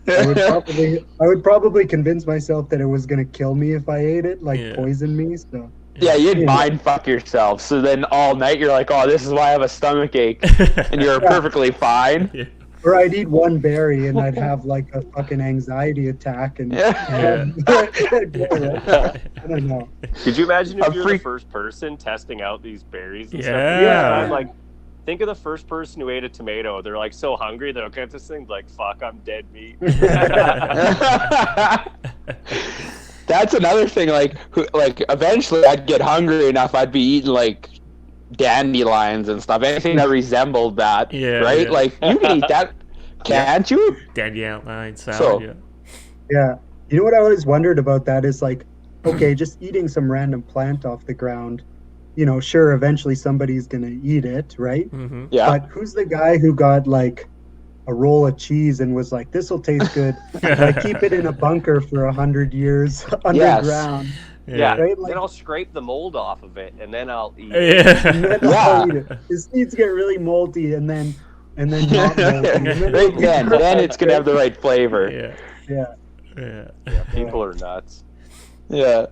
I would probably convince myself that it was gonna kill me if I ate it, like poison me. So. Yeah, you'd mind fuck yourself. So then all night you're like, oh, this is why I have a stomach ache, and you're perfectly fine. Yeah. Or I'd eat one berry and I'd have like a fucking anxiety attack and I don't know. Could you imagine if you're the first person testing out these berries and stuff? Yeah. I'm like, think of the first person who ate a tomato. They're like so hungry they look at this thing like, fuck, I'm dead meat. That's another thing. Like eventually I'd get hungry enough. I'd be eating like dandelions and stuff. Anything that resembled that. Yeah. Right? Yeah. Like you can eat that, can't you? Dandelion salad. Yeah. You know what I always wondered about that is like, okay, just eating some random plant off the ground. You know, sure, eventually somebody's gonna eat it, right? Mm-hmm. Yeah. But who's the guy who got like a roll of cheese and was like, "This will taste good." Like, keep it in a bunker for 100 years underground. Yeah. Right? Like, then I'll scrape the mold off of it, and then I'll eat it. And then I'll eat it. His seeds get really moldy, and then not moldy. And then it's gonna have the right flavor. Yeah. People are nuts. Yeah.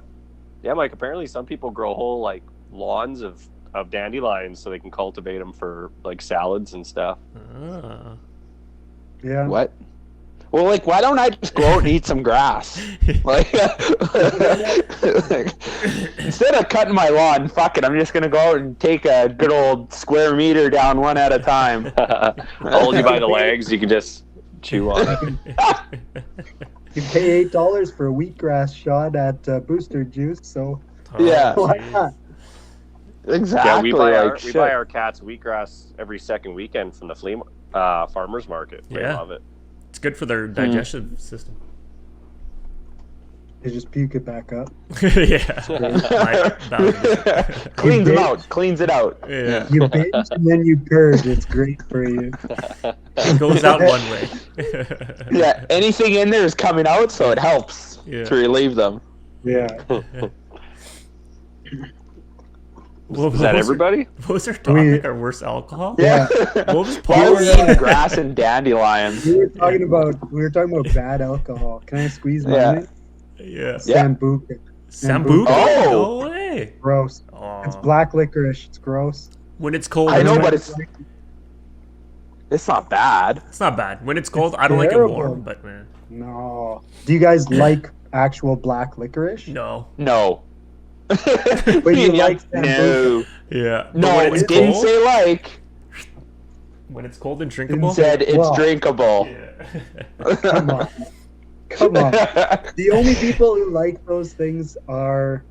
Yeah, Mike. Apparently, some people grow whole like lawns of dandelions so they can cultivate them for like salads and stuff. Yeah. What? Well, like, why don't I just go out and eat some grass? Like, instead of cutting my lawn, fuck it, I'm just gonna go out and take a good old square meter down one at a time. I'll hold you by the legs. You can just chew on it. You pay $8 for a wheatgrass shot at Booster Juice, so yeah, why not? Exactly. Yeah, we shit. buy our cats wheatgrass every second weekend from the farmers market. They love it. It's good for their digestive system. You just puke it back up. Cleans it out. Cleans it out. Yeah. You binge and then you purge. It's great for you. It goes out one way. Yeah, anything in there is coming out, so it helps to relieve them. Yeah. Is that everybody? What was our topic? Our worst alcohol? Yeah. What was Why were Paul's? you eating grass and dandelions? We were talking about bad alcohol. Can I squeeze mine in? Yeah. Sambuca. Sambuca? Oh. No way. Gross. Oh. It's black licorice. It's gross. When it's cold, I know, it's but it's not bad. it's not bad. When it's cold, I don't like it terrible. warm, but man, No. Do you guys like actual black licorice? no. No. But you like no. Yeah. But No, when it it's didn't cold, say like. when it's cold and drinkable. It said it's Well. drinkable. Yeah. Come on. Come on. The only people who like those things are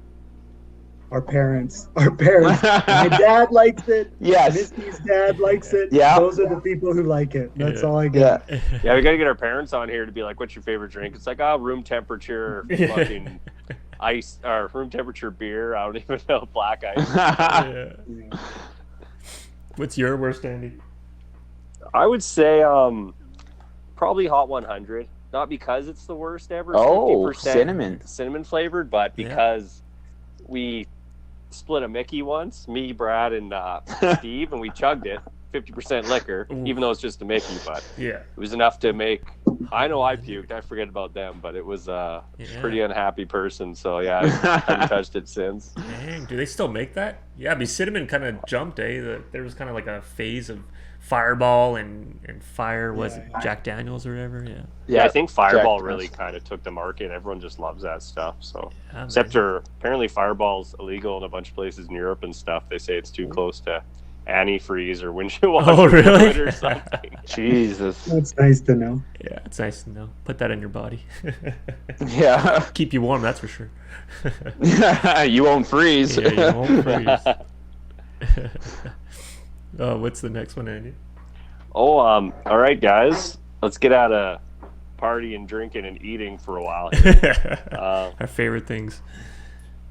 Our parents. My dad likes it. Yes. Misty's dad likes it. Yeah. Those are the people who like it. That's Yeah. all I Yeah. get. Yeah, we gotta get our parents on here to be like, "What's your favorite drink?" It's like, room temperature, fucking ice, or room temperature beer. I don't even know, black ice. Yeah. Yeah. What's your worst, Andy? I would say, probably Hot 100. Not because it's the worst ever. Oh, 50% cinnamon flavored, but Yeah. because we split a Mickey once, me, Brad, and Steve, and we chugged it. 50% liquor, Ooh. even though it's just a Mickey, but Yeah. it was enough to make. I know I puked. I forget about them, but it was a pretty unhappy person. So yeah, I haven't touched it since. Dang, do they still make that? Yeah, but cinnamon kind of jumped, eh? There was kind of like a phase of Fireball and Fire, was it Jack Daniels or whatever? Yeah. Yeah, I think Fireball Jack really Daniels. kind of took the market. Everyone just loves that stuff. So, Yeah, except man. for apparently Fireball's illegal in a bunch of places in Europe and stuff. They say it's too close to antifreeze or windshield washer Oh, really? fluid or something. Jesus. That's nice to know. Yeah, it's nice to know. Put that in your body. Yeah. Keep you warm, that's for sure. You won't freeze. Yeah, you won't freeze. What's the next one, Andy? Oh, all right, guys, let's get out of partying, drinking, and eating for a while. Here. Our favorite things.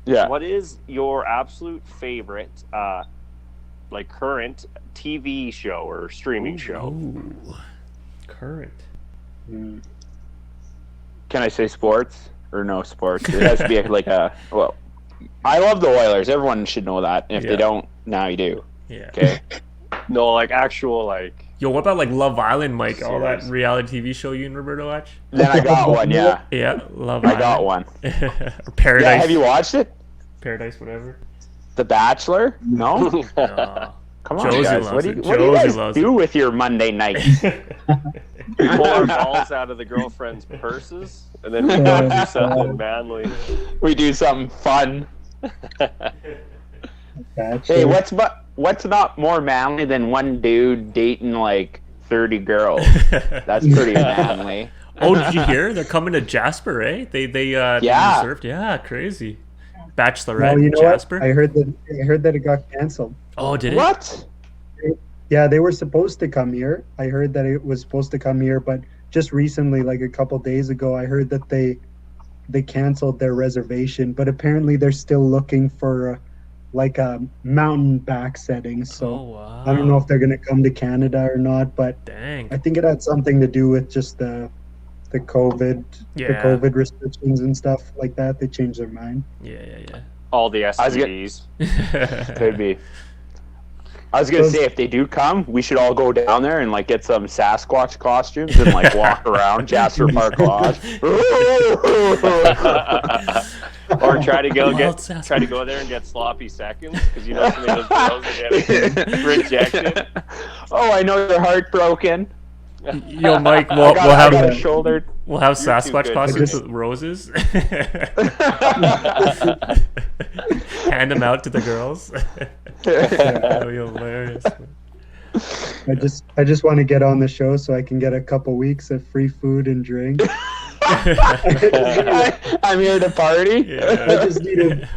Yeah. What is your absolute favorite, like current TV show or streaming show? Ooh. Current. Mm. Can I say sports or no sports? It has to be like a. Well, I love the Oilers. Everyone should know that. And if Yeah. they don't, now you do. Yeah. Okay. No, like actual like. Yo, what about like Love Island, Mike? All that Serious. reality TV show you and Roberto watch? Then I got one. Yeah. Yeah, Love I Island. got one. Or Paradise. Yeah. Have you watched it? Paradise, whatever. The Bachelor? No. Come on, Josie guys. loves What do it. you Josie guys loves do with your Monday nights? We pull our balls out of the girlfriend's purses, and then we go do something manly. We do something fun. Bachelor. Hey, what's not more manly than one dude dating like 30 girls? That's pretty manly. Oh, did you hear? They're coming to Jasper, eh? They Yeah. reserved. Yeah, crazy. Bachelorette, Well, you know Jasper. what? I heard that it got canceled. Oh, did it? What? Yeah, they were supposed to come here. I heard that it was supposed to come here, but just recently, like a couple days ago, I heard that they canceled their reservation. But apparently, they're still looking for like a mountain back setting. So Oh, wow. I don't know if they're gonna come to Canada or not, but Dang. I think it had something to do with just the COVID, the Yeah. COVID restrictions and stuff like that. They changed their mind. Yeah. All the was STDs. Could be. I was gonna say, if they do come, we should all go down there and like get some Sasquatch costumes and like walk around Jasper Park Lodge. Or try to go Wild Sasquatch. try to go there and get sloppy seconds because you know some of those girls are getting rejected. Oh, I know you're heartbroken. Yo, Mike, I we'll got have a shoulder. we'll have You're too Sasquatch good. costumes Just- with roses. Hand them out to the girls. That'd be hilarious. I just want to get on the show so I can get a couple weeks of free food and drink. I'm here to party. Yeah.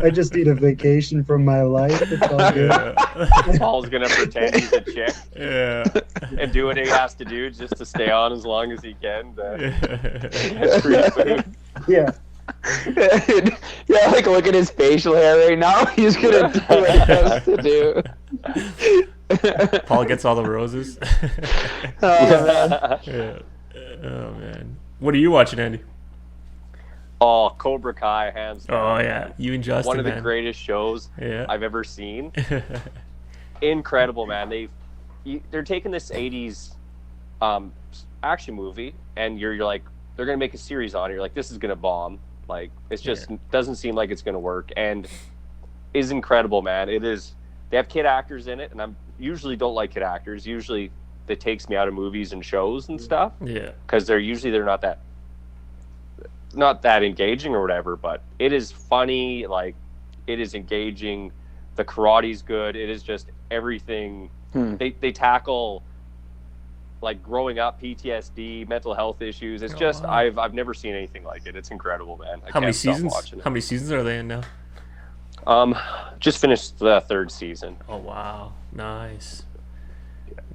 I just need a vacation from my life. It's all good. Yeah. Paul's gonna pretend he's a chick Yeah. and do what he has to do just to stay on as long as he can. Yeah. Get free food. Yeah. Yeah, like look at his facial hair right now. He's gonna do what he has to do. Paul gets all the roses. Oh, man. Yeah. Oh man. What are you watching, Andy? Oh, Cobra Kai, hands down. Oh yeah, you and Justin. One of the man. greatest shows Yeah. I've ever seen. Incredible, man. They're taking this 80s action movie, and you're like, they're gonna make a series on it. You're like, this is gonna bomb. Like, it's just doesn't seem like it's gonna work, and is incredible, man. It is. They have kid actors in it, and I'm usually don't like kid actors. Usually, that takes me out of movies and shows and stuff Yeah. because they're not that engaging or whatever. But it is funny. Like, it is engaging. The karate's good. It is just everything. They tackle like growing up, PTSD, mental health issues. It's just wow. I've never seen anything like it. It's incredible, man. I How many can't stop seasons? watching it. How many seasons are they in now? Just finished the third season. Oh wow, nice.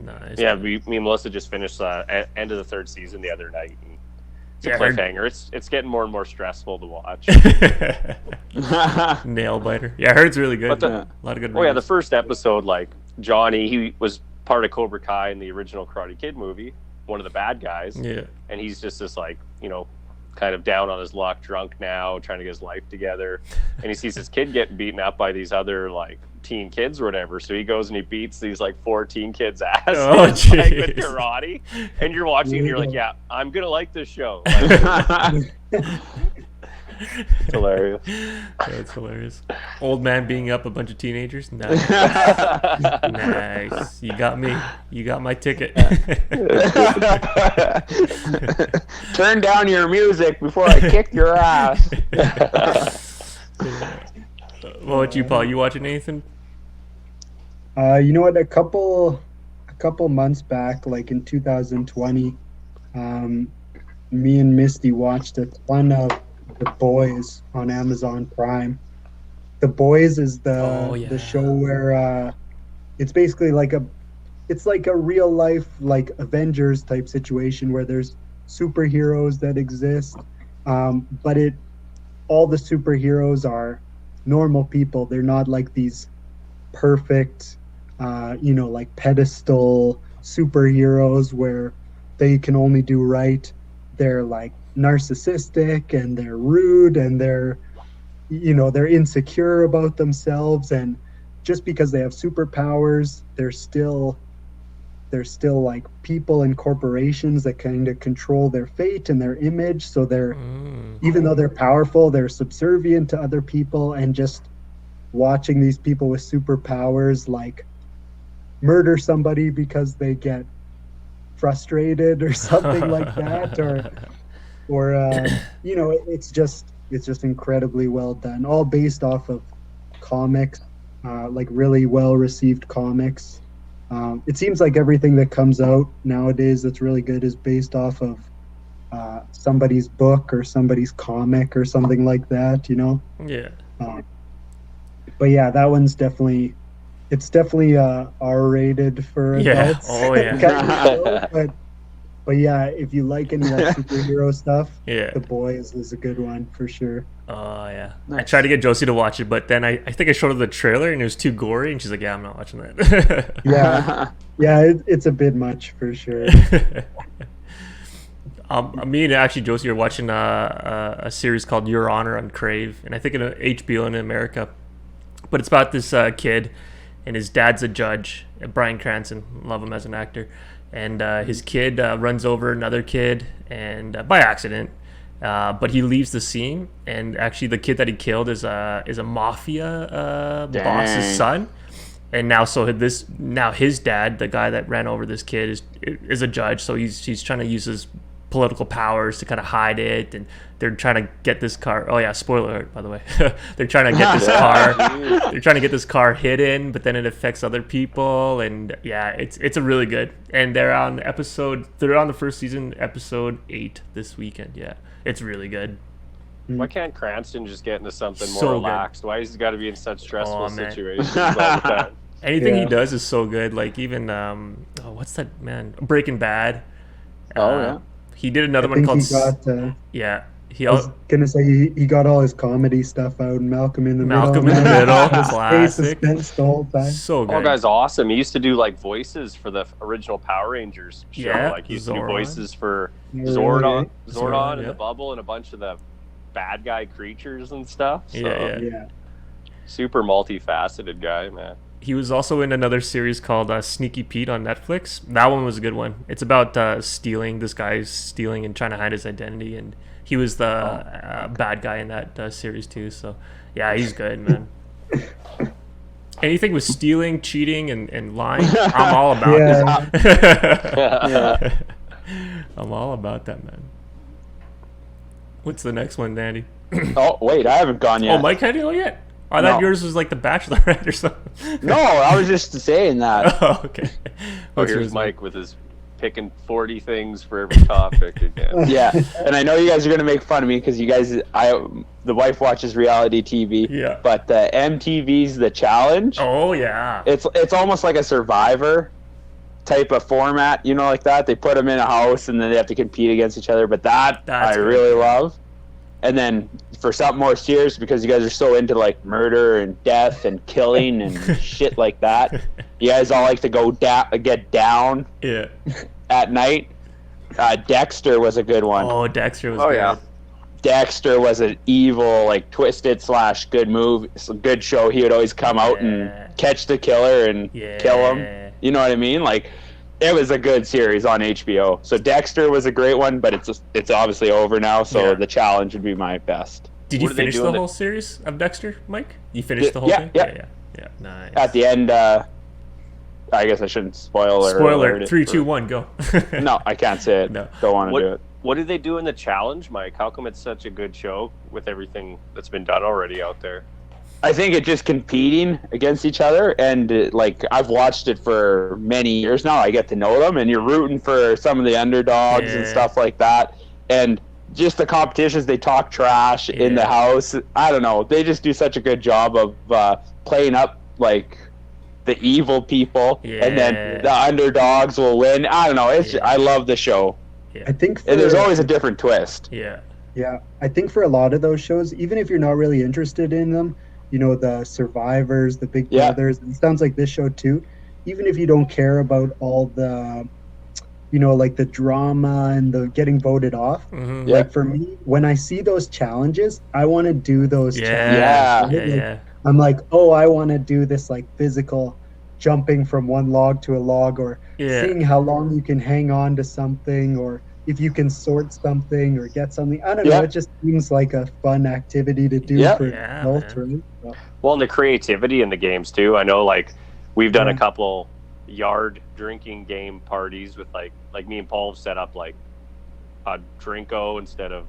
Nice. Yeah, me and Melissa just finished the end of the third season the other night. And it's a cliffhanger. It's getting more and more stressful to watch. Nail biter. Yeah, I heard it's really good. But a lot of good. Oh yeah, the first episode, like Johnny, he was part of Cobra Kai in the original Karate Kid movie, one of the bad guys. Yeah. And he's just this like, kind of down on his luck, drunk now, trying to get his life together. And he sees his kid getting beaten up by these other like teen kids or whatever. So he goes and he beats these like 14 kids' ass like, with karate. And you're watching and you're like, yeah, I'm gonna like this show. Like, it's hilarious. That's hilarious. Old man beating up a bunch of teenagers. Nice. Nice. You got me. You got my ticket. Turn down your music before I kick your ass. What about you, Paul? You watching anything? You know what? A couple months back, like in 2020, me and Misty watched a ton of The Boys on Amazon Prime. The Boys is the show where it's basically like a real life like Avengers type situation where there's superheroes that exist, but all the superheroes are normal people. They're not like these perfect like pedestal superheroes where they can only do right. They're like narcissistic and they're rude and they're insecure about themselves, and just because they have superpowers, they're still like people in corporations that kind of control their fate and their image. So they're even though they're powerful, they're subservient to other people, and just watching these people with superpowers like murder somebody because they get frustrated or something like that, or it's just incredibly well done, all based off of comics, like really well received comics. It seems like everything that comes out nowadays that's really good is based off of somebody's book or somebody's comic or something like that, Yeah. But yeah, that one's definitely R-rated for adults. Oh yeah. But yeah, if you like any like superhero stuff, Yeah. The Boys is a good one for sure. Oh yeah. Nice. I tried to get Josie to watch it, but then I think I showed her the trailer and it was too gory, and she's like, "Yeah, I'm not watching that." Yeah, it's a bit much for sure. Me and actually Josie are watching a series called Your Honor on Crave, and I think in HBO in America. But it's about this kid, and his dad's a judge, Bryan Cranston. Love him as an actor. And his kid runs over another kid, and by accident. But he leaves the scene, and actually the kid that he killed is a mafia boss's son. And now his dad, the guy that ran over this kid, is a judge. So he's trying to use his political powers to kind of hide it, and they're trying to get this car. Oh yeah, spoiler alert, by the way. They're trying to get this car. They're trying to get this car hidden, but then it affects other people, and yeah, it's a really good. And they're on the first season, episode 8 this weekend. Yeah, it's really good. Why can't Cranston just get into something more So relaxed? Why has he got to be in such stressful man. situations all the time? Anything he does is so good. Like even what's that man? Breaking Bad. Yeah. He did another I one think called. I was gonna say he got all his comedy stuff out. Malcolm in the Malcolm Middle. in the Middle, Stay classic. suspense the whole time. So good. Oh, guy's awesome. He used to do like voices for the original Power Rangers show. Yeah, Like he used to do Zordon. voices for Really? Zordon and yeah. the Bubble and a bunch of the bad guy creatures and stuff. So, Yeah. super multifaceted guy, man. He was also in another series called Sneaky Pete on Netflix. That one was a good one. It's about stealing. This guy's stealing and trying to hide his identity, and he was the bad guy in that series too. So yeah, he's good, man. Anything with stealing, cheating, and lying, I'm all about Yeah. I'm all about that, man. What's the next one, Danny? Oh wait, I haven't gone yet. Oh, Mike hadn't go yet? I thought No. yours was like The Bachelorette or something. No, I was just saying that. Oh, okay. Oh, What's here's yours, Mike with his picking 40 things for every topic again. Yeah, and I know you guys are gonna make fun of me because you guys, the wife watches reality TV. Yeah. But the MTV's The Challenge. Oh yeah. It's almost like a Survivor type of format, you know, like that. They put them in a house and then they have to compete against each other. But that's I good. really love. And then for something more serious, because you guys are so into like murder and death and killing and shit like that, you guys all like to go get down Yeah. at night. Dexter was a good one. Oh, Dexter was Oh, good. yeah. Dexter was an evil, like twisted / good move. It's a good show. He would always come out Yeah. and catch the killer and kill him. You know what I mean? Like, it was a good series on HBO. So Dexter was a great one, but it's obviously over now. So Yeah. The Challenge would be my best. Did you What do they finish do the in the- whole series of Dexter, Mike? You finished the whole Yeah, thing? yeah. Yeah. Nice. At the end, I guess I shouldn't spoil it. Spoiler, 3, 2, 1, go. No, I can't say it. No. Don't want to do it. What do they do in The Challenge, Mike? How come it's such a good show with everything that's been done already out there? I think it's just competing against each other, and like I've watched it for many years now. I get to know them, and you're rooting for some of the underdogs and Yeah. stuff like that. And just the competitions, they talk trash in the house. I don't know. They just do such a good job of playing up like the evil people, and then the underdogs will win. I don't know. I love the show, I think and there's always a different twist. Yeah. Yeah, I think for a lot of those shows, even if you're not really interested in them, you know, the Survivors, the Big Yeah. Brothers, it sounds like this show too, even if you don't care about all the, you know, like the drama and the getting voted off, Mm-hmm. Yeah. like for me, when I see those challenges, I want to do those Yeah. challenges. Yeah. right? Like, Yeah. I'm like, oh, I want to do this like physical jumping from one log to a log, or Yeah. seeing how long you can hang on to something, or if you can sort something or get something. I don't know. Yeah. It just seems like a fun activity to do Yeah. for Yeah, adults, man. right? So, Well, and the creativity in the games too. I know, like, we've done a Yeah. couple yard drinking game parties with like me and Paul have set up like a Drinko instead of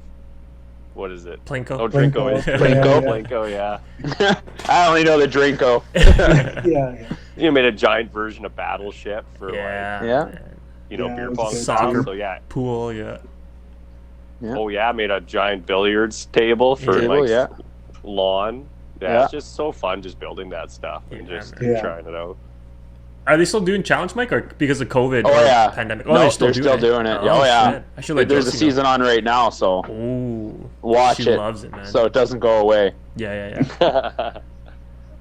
what is it? Plinko. Oh, Drinko. Plinko. Plinko, yeah. I only know the Drinko. yeah. You made a giant version of Battleship for Yeah. like, Yeah. man. Yeah, beer it was pong good. stuff. Soccer. So yeah. Pool, yeah. Yeah. Oh yeah, made a giant billiards table for Table, like yeah. lawn. Yeah, Yeah. it's just so fun just building that stuff and Yeah, just man. trying it out. Are they still doing Challenge, Mike, or because of COVID Oh, or yeah. pandemic? No, they're they're still doing it. Oh, yeah. Shit. I should let There's a Josie know. season on right now, so Ooh. watch She it. loves it, man. So it doesn't go away. Yeah.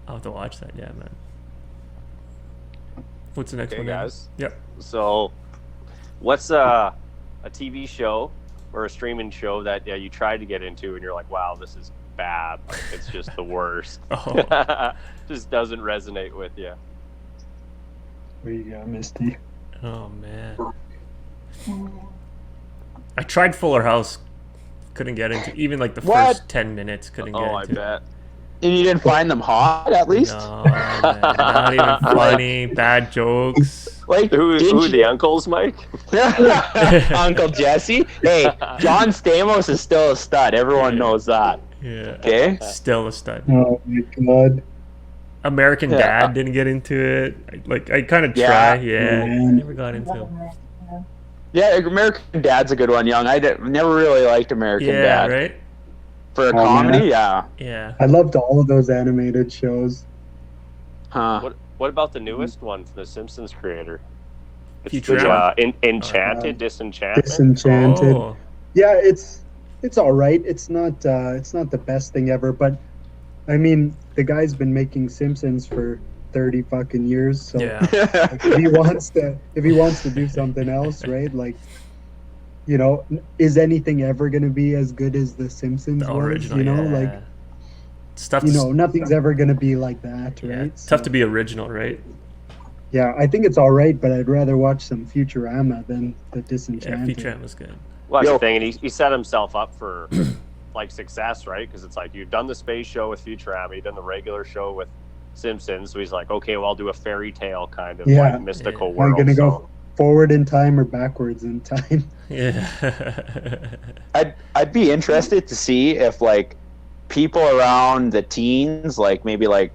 I'll have to watch that. Yeah, man. What's the next Okay, one, then? guys. Yep. So, what's a TV show or a streaming show that you tried to get into and you're like, wow, this is bad. Like, it's just the worst. Oh. Just doesn't resonate with you. Where you go, Misty? Oh man. I tried Fuller House. Couldn't get into even like the What? first 10 minutes. Couldn't Oh, get I into it. bet. And you didn't find them hot, at least? No, man. Not even funny. Bad jokes. Like, Who didn't the uncles, Mike? Uncle Jesse? Hey, John Stamos is still a stud. Everyone knows that. Yeah. Okay? Still a stud. Oh my god. American Yeah. Dad didn't get into it. I kind of Yeah. try. Yeah. Man. Never got into it. Yeah, American Dad's a good one, Young. Never really liked American Yeah, Dad. right? For a Oh, comedy, man. yeah. Yeah. I loved all of those animated shows. Huh. What about the newest one from the Simpsons creator? It's Futurama? the Enchanted, Disenchantment. Disenchanted. Oh. Yeah, it's all right. It's not the best thing ever, but I mean, the guy's been making Simpsons for 30 fucking years, so Yeah. like, if he wants to do something else, right? Like, you know, is anything ever going to be as good as the Simpsons The was? original. You know, yeah. like, it's tough you to, know, nothing's ever going to be like that, yeah, right? it's tough So, to be original, right? yeah, I think it's all right, but I'd rather watch some Futurama than the Yeah, Disenchanted. Futurama was good. Well, that's Yo. the thing, and he set himself up for like success, right? Because it's like you've done the space show with Futurama, you've done the regular show with Simpsons, so he's like, okay, well, I'll do a fairy tale kind of Yeah. like mystical Yeah. Am world. I gonna so- go forward in time or backwards in time? Yeah. I'd be interested to see if like people around the teens, like maybe like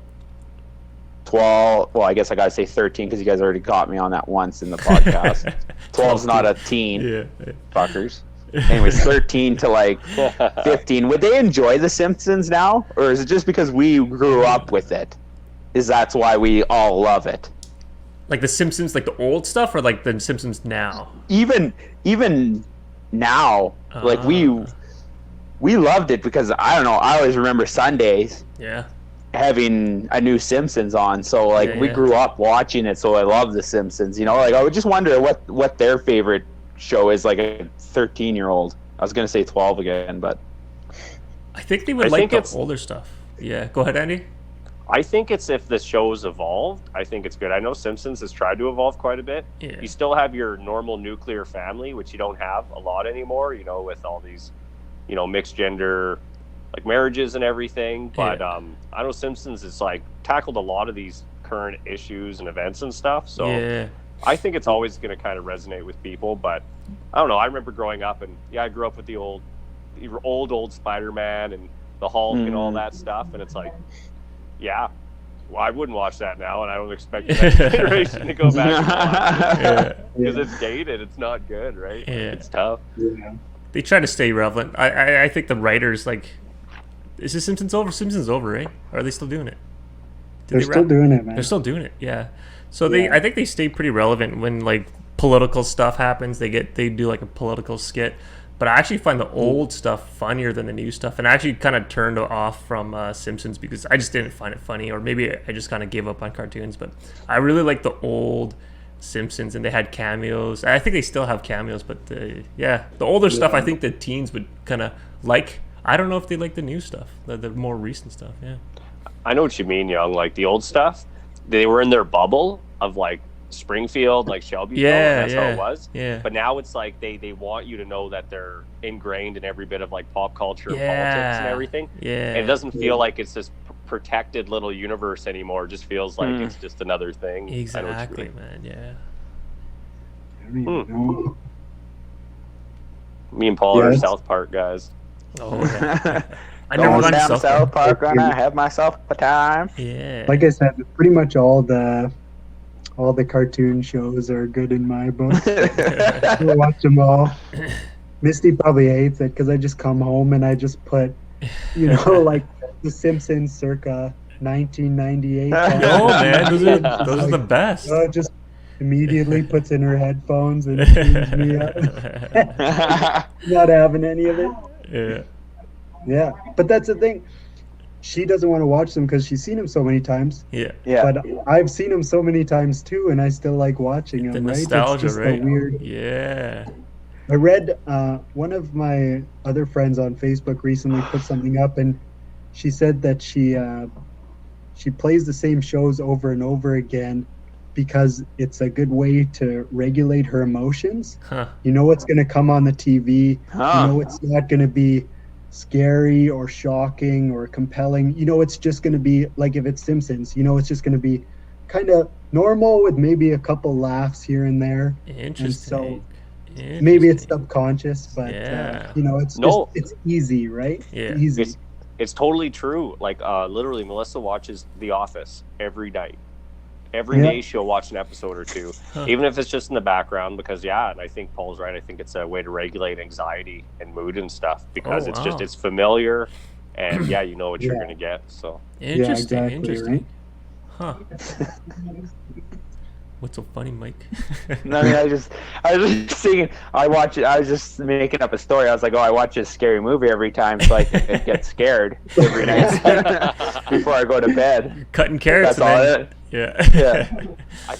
12. Well, I guess I gotta say 13 because you guys already caught me on that once in the podcast. 12's not a teen, Yeah. fuckers. Anyways, 13 to like 15. Would they enjoy The Simpsons now, or is it just because we grew up with it? That's why we all love it? Like the Simpsons, like the old stuff, or like the Simpsons now? Even now, like we loved it because I don't know. I always remember Sundays Yeah. having a new Simpsons on, so like we grew up watching it, so I love The Simpsons. You know, like I would just wonder what their favorite show is, like a 13-year-old. I was gonna say 12 again, but I think they would like the older stuff. Yeah. Go ahead, Andy. I think it's if the show's evolved, I think it's good. I know Simpsons has tried to evolve quite a bit. Yeah. You still have your normal nuclear family, which you don't have a lot anymore, you know, with all these, you know, mixed gender like marriages and everything. But I know Simpsons has like tackled a lot of these current issues and events and stuff. So I think it's always going to kind of resonate with people. But I don't know. I remember growing up, and I grew up with the old Spider-Man and the Hulk and all that stuff. And it's like, yeah, well, I wouldn't watch that now, and I don't expect the next generation to go back and watch it because it's dated. It's not good, right? Yeah. It's tough. Yeah. They try to stay relevant. I think the writers, like, is the Simpsons over? Simpsons over, right? Or are they still doing it? They're still doing it, man. They're still doing it, yeah. So I think they stay pretty relevant when like political stuff happens. They do like a political skit. But I actually find the old stuff funnier than the new stuff, and I actually kind of turned off from Simpsons because I just didn't find it funny, or maybe I just kind of gave up on cartoons. But I really like the old Simpsons, and they had cameos. I think they still have cameos, but the older stuff I think the teens would kind of like. I don't know if they like the new stuff, the more recent stuff. Yeah, I know what you mean, Young. Like the old stuff, they were in their bubble of like Springfield, like Shelbyville, and that's how it was. Yeah. But now it's like they want you to know that they're ingrained in every bit of like pop culture and politics and everything. Yeah. And it doesn't feel like it's this protected little universe anymore. It just feels like it's just another thing. Exactly, man. Yeah. I don't even know. Me and Paul are South Park guys. Oh yeah. I going never gone to down South Park, gonna have myself a time. Yeah. Like I said, pretty much all the cartoon shows are good in my book. I watch them all. Misty probably hates it because I just come home and I just put, like The Simpsons circa 1998. No, man, those are the best. Just immediately puts in her headphones and tunes me up. Not having any of it. Yeah. Yeah, but that's the thing. She doesn't want to watch them because she's seen them so many times. Yeah. But I've seen them so many times too, and I still like watching them. The right? nostalgia, It's just right? a weird. Yeah. I read one of my other friends on Facebook recently put something up, and she said that she plays the same shows over and over again because it's a good way to regulate her emotions. Huh. You know what's going to come on the TV. Huh. You know it's not going to be scary or shocking or compelling. It's just going to be like if it's Simpsons, it's just going to be kind of normal with maybe a couple laughs here and there. Interesting. And so maybe it's subconscious, but Yeah. it's easy, right? Yeah. Easy. It's totally true. Like literally, Melissa watches The Office every night. Every day she'll watch an episode or two, even if it's just in the background. Because and I think Paul's right. I think it's a way to regulate anxiety and mood and stuff because it's familiar, and you know what you're gonna get. So Interesting. exactly, Interesting. Huh. What's so funny, Mike? I mean, I was just thinking, I was just making up a story. I was like, I watch a scary movie every time so I can get scared every night before I go to bed. You're cutting carrots. That's all it. Yeah.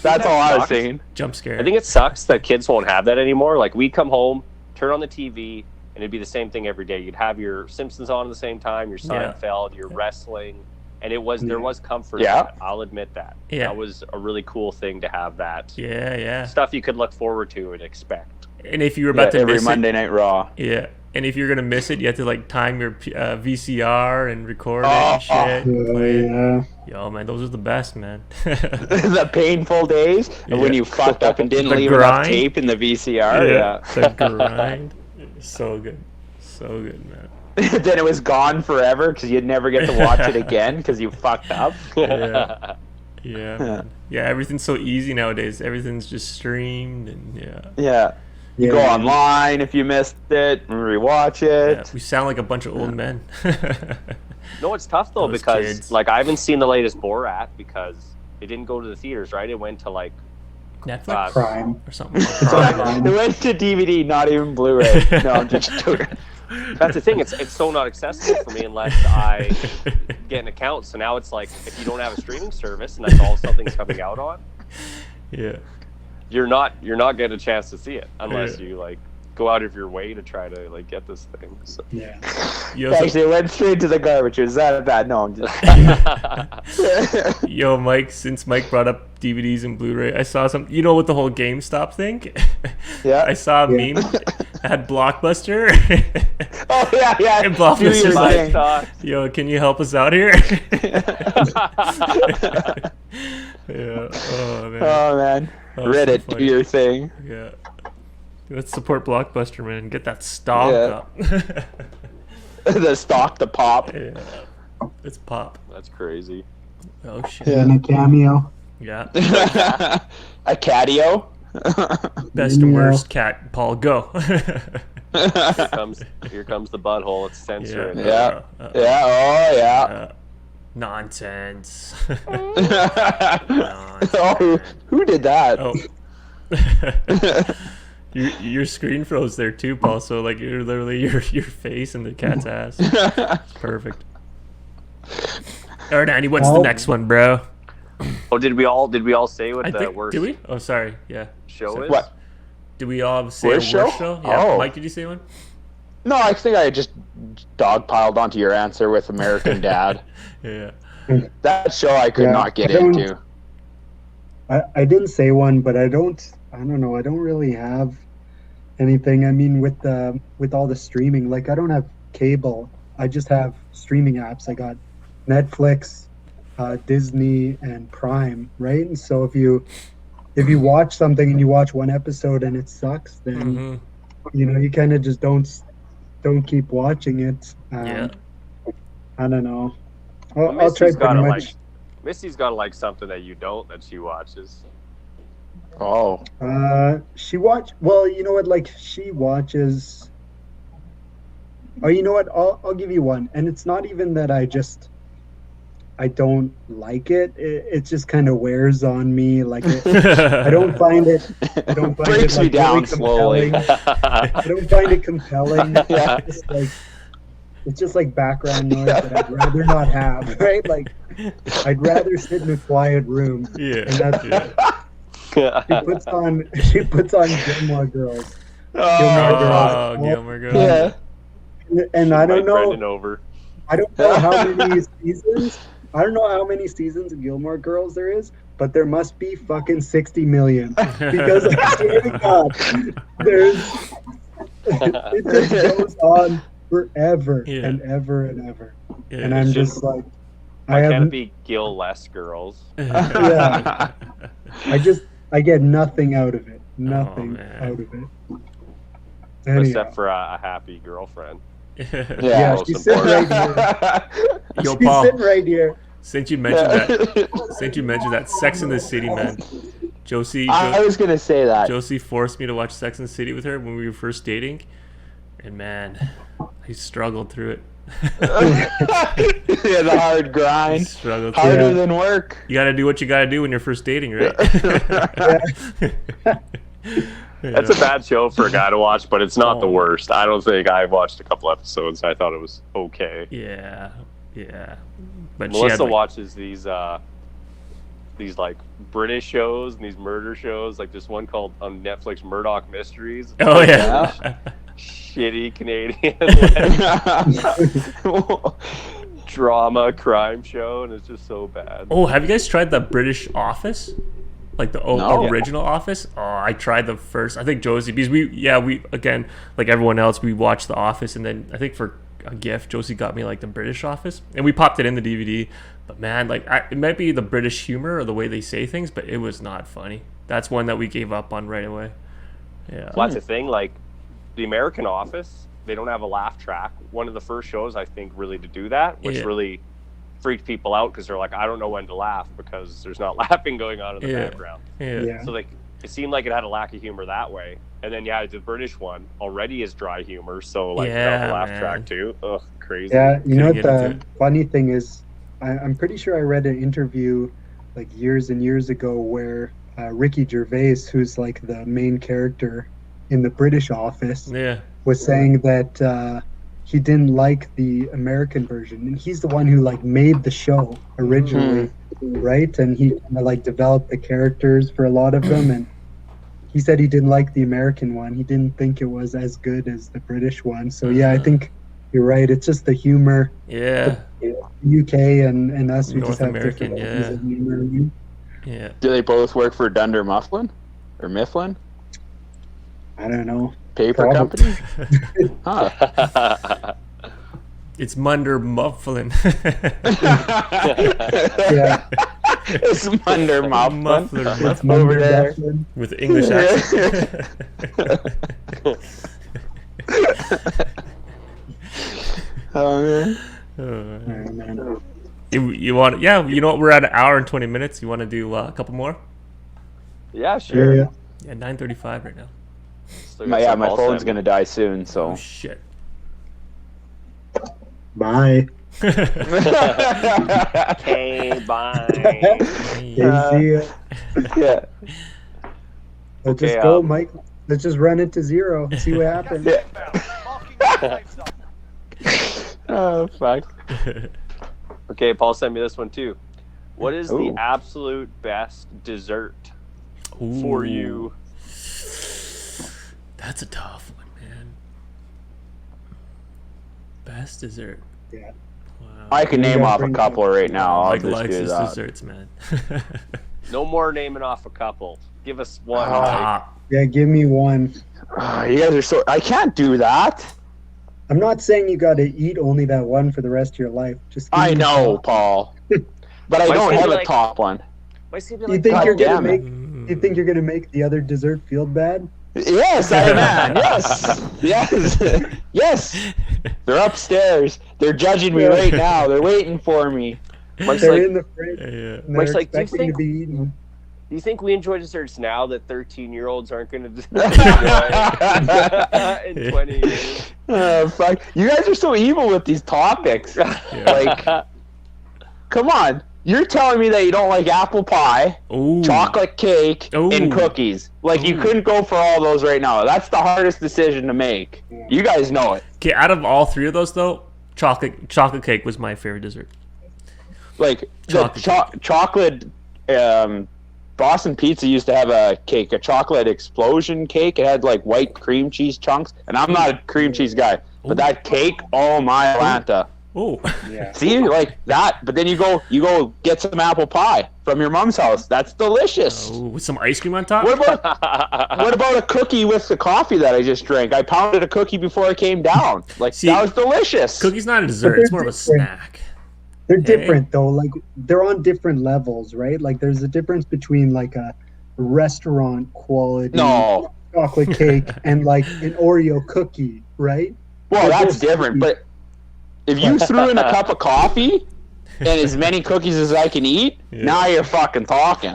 That's all I was thinking. Jump scare. I think it sucks that kids won't have that anymore. Like we come home, turn on the TV, and it'd be the same thing every day. You'd have your Simpsons on at the same time, your Seinfeld, your wrestling, and there was comfort in that. I'll admit that. Yeah. That was a really cool thing to have that. Yeah. Stuff you could look forward to and expect. And if you were about to every miss Monday Night Raw. Yeah. And if you're gonna miss it, you have to like time your VCR and record it and shit. Play it. Yo, man, those are the best, man. The painful days when you fucked up and didn't leave enough tape in the VCR. The grind. So good, man. Then it was gone forever because you'd never get to watch it again because you fucked up. Yeah. Yeah, man. Yeah, everything's so easy nowadays. Everything's just streamed, and Yeah. You go online if you missed it and rewatch it. we sound like a bunch of old men. No, it's tough though Those because kids. like I haven't seen the latest Borat because it didn't go to the theaters, right? It went to like Netflix Prime. or something. It went to DVD, not even Blu-ray. No, I'm just joking. that's the thing. It's so not accessible for me unless I get an account. So now it's like if you don't have a streaming service and that's all something's coming out on, Yeah. you're not getting a chance to see it unless Yeah. you like go out of your way to try to like get this thing. So. Yeah. You also- Actually, it went straight to the garbage. Was that bad? No, I'm just. Yo, Mike, since Mike brought up DVDs and Blu-ray, I saw some, you know, with the whole GameStop thing? Yeah. I saw a meme that had Blockbuster. Oh yeah. And Blockbuster's Do your like, thing. yo, can you help us out here? Yeah. Oh, man. Oh man, That was so Reddit, do funny. your thing. Yeah. Let's support Blockbuster, man. Get that stock Yeah. up. The stock to pop. Yeah. It's pop. That's crazy. Oh, shit. And a cameo. Yeah. A catio. Best and worst cat, Paul, go. Here comes the butthole. It's censoring. Yeah. Yeah. Oh yeah. Nonsense. Oh, who did that? Oh. Your screen froze there too, Paul. So like you're literally your face and the cat's ass. It's perfect. All right, Andy, what's the next one, bro? Oh, did we all say what I the think worst did we? Oh, sorry. Yeah. show is? What? Did we all say Worst a worst show? show? Yeah. Oh. Mike, did you say one? No, I think I just dogpiled onto your answer with American Dad. Yeah. That show I could Yeah, not get I don't- into. I didn't say one, but I don't know. I don't really have anything. I mean, with all the streaming, like I don't have cable. I just have streaming apps. I got Netflix, Disney, and Prime, right? And so if you watch something and you watch one episode and it sucks, then you know you kind of just don't keep watching it. Yeah. I don't know. Well, I'll try Missy's pretty gotta much. like. Missy's got to like something that you don't that she watches. Oh. She watch. Well, you know what? Like she watches. Oh, you know what? I'll give you one, and it's not even that I don't like it. It just kind of wears on me. Like I don't find it. I don't find Breaks it me like, down really slowly. compelling. I don't find it compelling. Yeah. It's just like background noise that I'd rather not have. Right? Like I'd rather sit in a quiet room. Yeah. And that's she puts on Gilmore Girls. Oh, Gilmore Girls. Yeah. And I don't Invite know. Brendan over. I don't know how many seasons. I don't know how many seasons of Gilmore Girls there is, but there must be fucking 60 million. Because I swear to God, it just goes on forever and ever and ever. Yeah. And I'm just like, Why can't it be Gil less girls? Yeah. I get nothing out of it. Nothing man. out of it. Anyhow. Except for a happy girlfriend. Yeah, Most she's sitting right here. Yo, She's Paul, sitting right here. since you mentioned that, Sex in the City, man. Josie I was gonna say that. Josie forced me to watch Sex in the City with her when we were first dating, and man, I struggled through it. Yeah, the hard grind. Struggled through Harder it. than work. You gotta do what you gotta do when you're first dating, right? That's a bad show for a guy to watch, but it's not the Oh. worst. I don't think I watched a couple episodes. I thought it was okay. Yeah. But Melissa she had, like, watches these like British shows and these murder shows. Like this one called on Netflix, Murdoch Mysteries. It's Oh like yeah. shitty Canadian drama crime show, and it's just so bad. Oh, have you guys tried the British Office? Like the No. original Office? Oh, I tried the first. I think Josie, because we again, like everyone else, we watched The Office, and then I think for a gift, Josie got me like the British Office, and we popped it in the DVD. But man, like it might be the British humor or the way they say things, but it was not funny. That's one that we gave up on right away. Yeah. Well, that's the thing. Like the American Office, they don't have a laugh track. One of the first shows I think really to do that, which Yeah. really freaked people out because they're like, I don't know when to laugh because there's not laughing going on in the background. Yeah. So like it seemed like it had a lack of humor that way. And then the British one already is dry humor, so like the laugh track too. Ugh, crazy. Yeah, you know what Couldn't get the funny thing is, I'm pretty sure I read an interview like years and years ago where Ricky Gervais, who's like the main character in the British Office, was saying that he didn't like the American version, and he's the one who like made the show originally, right? And he kind of like developed the characters for a lot of them, and he said he didn't like the American one. He didn't think it was as good as the British one. So yeah, I think you're right. It's just the humor. Yeah. The UK and us, we North just have American, different ways of humor. Yeah. Do they both work for Dunder Mifflin or Mifflin? I don't know. Paper Probably. company? Huh. It's Munder Mufflin. Yeah. It's Munder Mifflin. Muffler. It's Over Munder there. Mifflin. With English accent. Oh, man. Oh, man. You want? Yeah. You know what? We're at an hour and 20 minutes. You want to do a couple more? Yeah, sure. Yeah. Yeah, 9:35 right now. Still got some My ball phone's time. gonna die soon, so. Oh shit. Bye. Okay, bye. Okay, see ya. Yeah. Let's Okay, just go, Mike. Let's just run it to 0. See what happens. Yeah. Oh, fuck. Okay, Paul sent me this one too. What is Ooh. the absolute best dessert Ooh. for you? That's a tough one, man. Best dessert. Yeah. Wow. I can name off a couple right now. I'll Mike just likes do his that. desserts, man. No more naming off a couple. Give us one. Ah, Yeah, give me one. Oh, you guys are so. I can't do that. I'm not saying you got to eat only that one for the rest of your life. Just give I me know, one. Paul. But I Mine's don't gonna have be a like- top one. Mine's gonna be You like, think God you're gonna damn it. make? You think you're gonna make the other dessert feel bad? Yes, I am. Yes. Yes. Yes. They're upstairs. They're judging me right now. They're waiting for me. Mike's They're like, in the fridge. yeah. And Mike's they're like, do you expecting to think- be eaten. do you think we enjoy desserts now that 13-year-olds aren't going to enjoy in 20 years? Oh, fuck. You guys are so evil with these topics. Like, come on. You're telling me that you don't like apple pie, Ooh. chocolate cake, Ooh. and cookies. Like, you Ooh. couldn't go for all those right now. That's the hardest decision to make. You guys know it. Okay, out of all three of those though, chocolate cake was my favorite dessert. Like, Chocolate chocolate Boston Pizza used to have a cake, a chocolate explosion cake. It had, like, white cream cheese chunks. And I'm not a cream cheese guy. But that cake, oh my Atlanta. Oh. Yeah. See, like that. But then you go get some apple pie from your mom's house. That's delicious. Oh, with some ice cream on top. What about a cookie with the coffee that I just drank? I pounded a cookie before I came down. Like, See, that was delicious. Cookie's not a dessert. It's more of a snack. They're Okay. different though. Like they're on different levels, right? Like there's a difference between like a restaurant quality No. chocolate cake and like an Oreo cookie, right? Well, They're that's both different. cookies. But if you threw in a cup of coffee and as many cookies as I can eat, now you're fucking talking.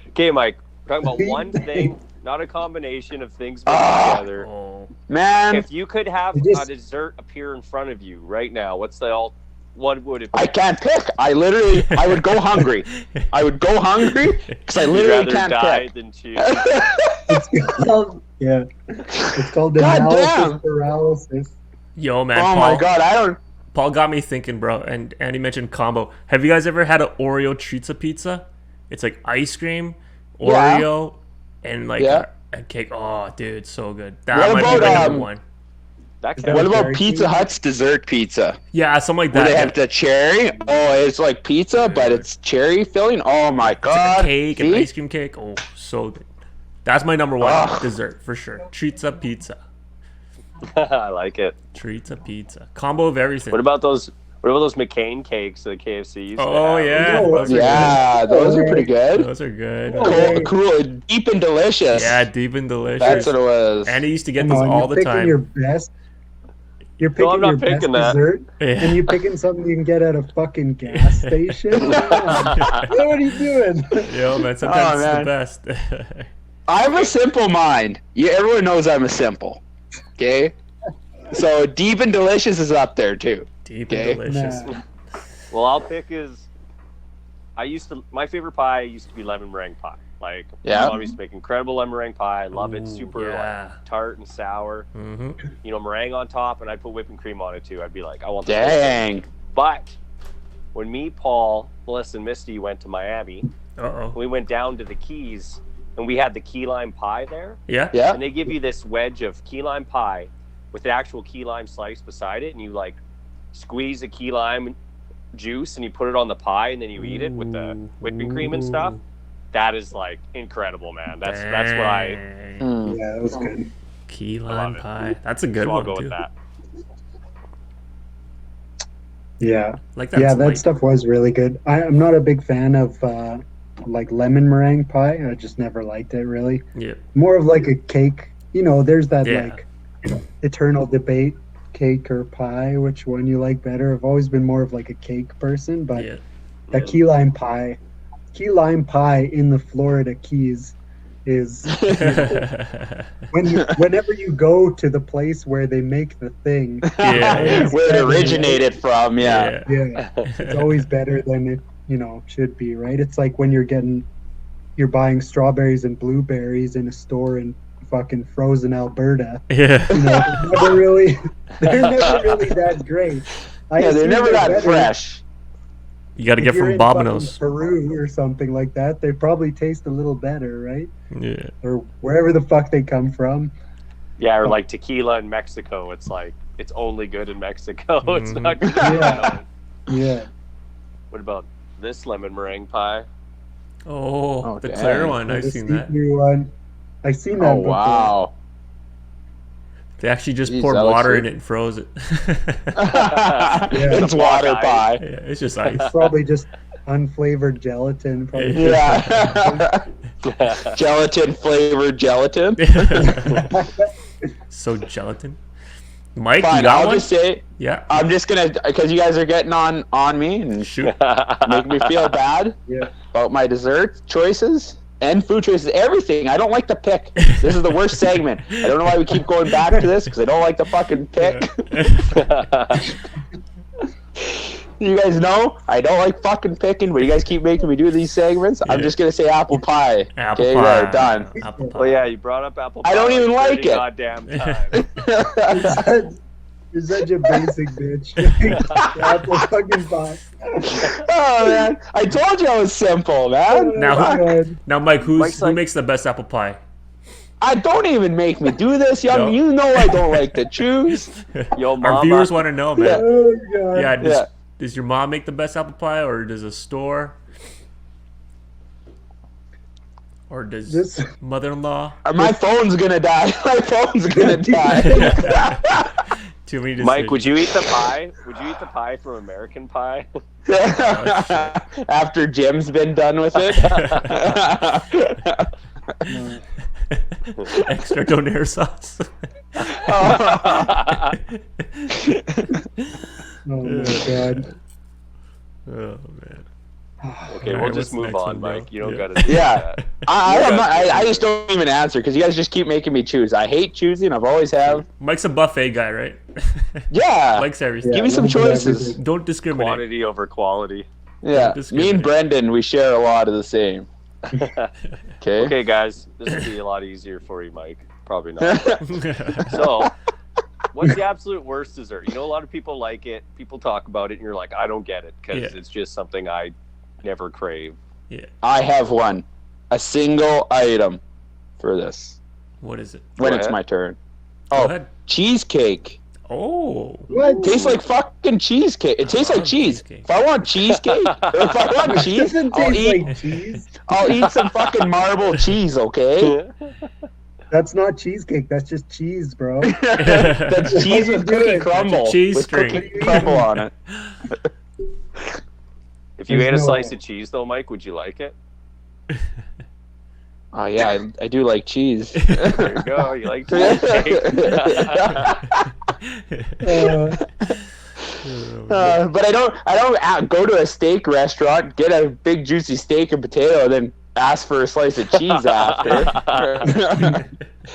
Okay, Mike. We're talking about one thing, not a combination of things put Ah. together. Oh. Man, If you could have You just- a dessert appear in front of you right now, what would it be? I can't pick. I would go hungry. I would go hungry because I You'd literally rather can't die pick. than choose. It's called, yeah. It's called God analysis damn. paralysis. Yo, man. Oh Paul, my god, I don't. Paul got me thinking, bro. And Andy mentioned combo. Have you guys ever had an Oreo Chizza pizza? It's like ice cream, Yeah. Oreo, and like Yeah. a cake. Oh, dude, so good. That What might be about, my number um, one. That Is counts. What about Cherry Pizza cake? Hut's dessert pizza? Yeah, something like Where that. they have the cherry? Oh, it's like pizza, but it's cherry filling. Oh my It's like god! a cake and See? ice cream cake. Oh, so good. That's my number one Ugh. dessert for sure. Chizza pizza. I like it. Chizza pizza. Combo of everything. What about those McCain cakes that KFC used to Oh have? yeah, No, those are Yeah, those are pretty good. good. Those are good. Oh. Cool, deep and delicious. Yeah, deep and delicious. That's what it was. And he used to get Come those on, all you're the picking time. your best. You're picking I'm not your best picking that. dessert, Yeah. and you're picking something you can get at a fucking gas station. Come on. What are you doing? Yo, man, sometimes it's man. the best. I have a simple mind. Everyone knows I'm a simple. Okay? So deep and delicious is up there too. Deep Okay. and delicious. Nah. Well, I'll pick my favorite pie used to be lemon meringue pie. Like, Yeah. my mom used to make incredible lemon meringue pie. I love it. Ooh, Super yeah. like, tart and sour. Mm-hmm. You know, meringue on top, and I'd put whipping cream on it too. I'd be like, I want the whole thing. Dang. But when me, Paul, Melissa, and Misty went to Miami, Uh-oh. we went down to the Keys, and we had the key lime pie there. Yeah? Yeah. And they give you this wedge of key lime pie with the actual key lime slice beside it, and you like squeeze the key lime juice and you put it on the pie, and then you eat it with the whipping cream and stuff. That is like incredible, man. That's what I. Dang. Mm. Yeah, that was good. Key love lime it. pie. That's a good So I'll one, go too. with that. Yeah, Like that. yeah, that stuff was really good. I'm not a big fan of like lemon meringue pie. I just never liked it really. Yeah. More of like a cake. You know, there's that Yeah. like eternal debate, cake or pie, which one you like better. I've always been more of like a cake person, but Yeah. that key lime pie in the Florida Keys is whenever you go to the place where they make the thing, Yeah. Where it originated from, yeah. yeah, it's always better than it should be, right? It's like when you're buying strawberries and blueberries in a store in fucking frozen Alberta. Yeah. They're never really that great. Yeah, they're assume never that better fresh. You got to if get you're from in fucking Bobinos. Peru or something like that. They probably taste a little better, right? Yeah. Or wherever the fuck they come from. Yeah, or like tequila in Mexico. It's like it's only good in Mexico. It's Mhm. not good. Yeah. Yeah. What about this lemon meringue pie? Oh, the dang. clear one. I've The seen that. see-through one. I've seen that Oh before. wow. They actually just Jeez, poured that looks water good. in it and froze it. It's water Black pie. Yeah, it's just ice. Probably just unflavored gelatin. Probably. Yeah. Gelatin flavored gelatin. So gelatin. Mike, you Fine, got I'll one? just say Yeah. I'm just gonna, because you guys are getting on me and Shoot. make me feel bad Yeah. about my dessert choices and food choices, everything. I don't like to pick. This is the worst segment. I don't know why we keep going back to this, because I don't like to fucking pick. You guys know I don't like fucking picking, but you guys keep making me do these segments. I'm Yeah. just gonna say apple pie. Apple Okay, pie. there, done. Apple pie. Well, yeah, you brought up apple pie. I don't even like 30 it. Goddamn time. You're such a basic bitch. Apple fucking pie. Oh man, I told you I was simple, man. Now- Oh, God. Now, Mike, who Mike's like- makes the best apple pie? I don't even make me do this, young. No. You know I don't like to choose. Yo, Our mama. viewers want to know, man. Oh, God. Yeah, Yeah. does your mom make the best apple pie, or does a store, or does This- mother-in-law? My phone's gonna die. My phone's gonna die. Too many decisions. Mike, would you eat the pie? Would you eat the pie from American Pie? After Jim's been done with it. Extra donair sauce. Oh my God. Oh man. Okay, All we'll right, just what's the move next on, one, bro? Mike. You don't Yeah. gotta. Do Yeah. that. I just don't even answer because you guys just keep making me choose. I hate choosing. I've always have. Mike's a buffet guy, right? Yeah. Likes everything. Yeah, Give me some a little bit of choices. everything. Don't discriminate. Quantity over quality. Yeah. Me discriminate. and Brendan, we share a lot of the same. Okay. Okay, guys, this will be a lot easier for you, Mike. Probably not. So, what's the absolute worst dessert? You know, a lot of people like it. People talk about it, and you're like, I don't get it because Yeah. it's just something I never crave. I have one. A single item for this. What is it? When Go it's ahead. my turn. Go Oh, ahead. cheesecake. Oh. What? Tastes like fucking cheesecake. It tastes like love cheese. cheesecake. If I want cheesecake, or if I want It cheese, doesn't I'll taste eat. like cheese. I'll eat some fucking marble cheese. Okay. That's not cheesecake. That's just cheese, bro. That's cheese with cookie crumble. cheese with string. cookie crumble on it. If you There's ate a no slice way. of cheese, though, Mike, would you like it? Oh yeah, I do like cheese. There you go. You like cheesecake. But I don't go to a steak restaurant, get a big juicy steak and potato, then ask for a slice of cheese after.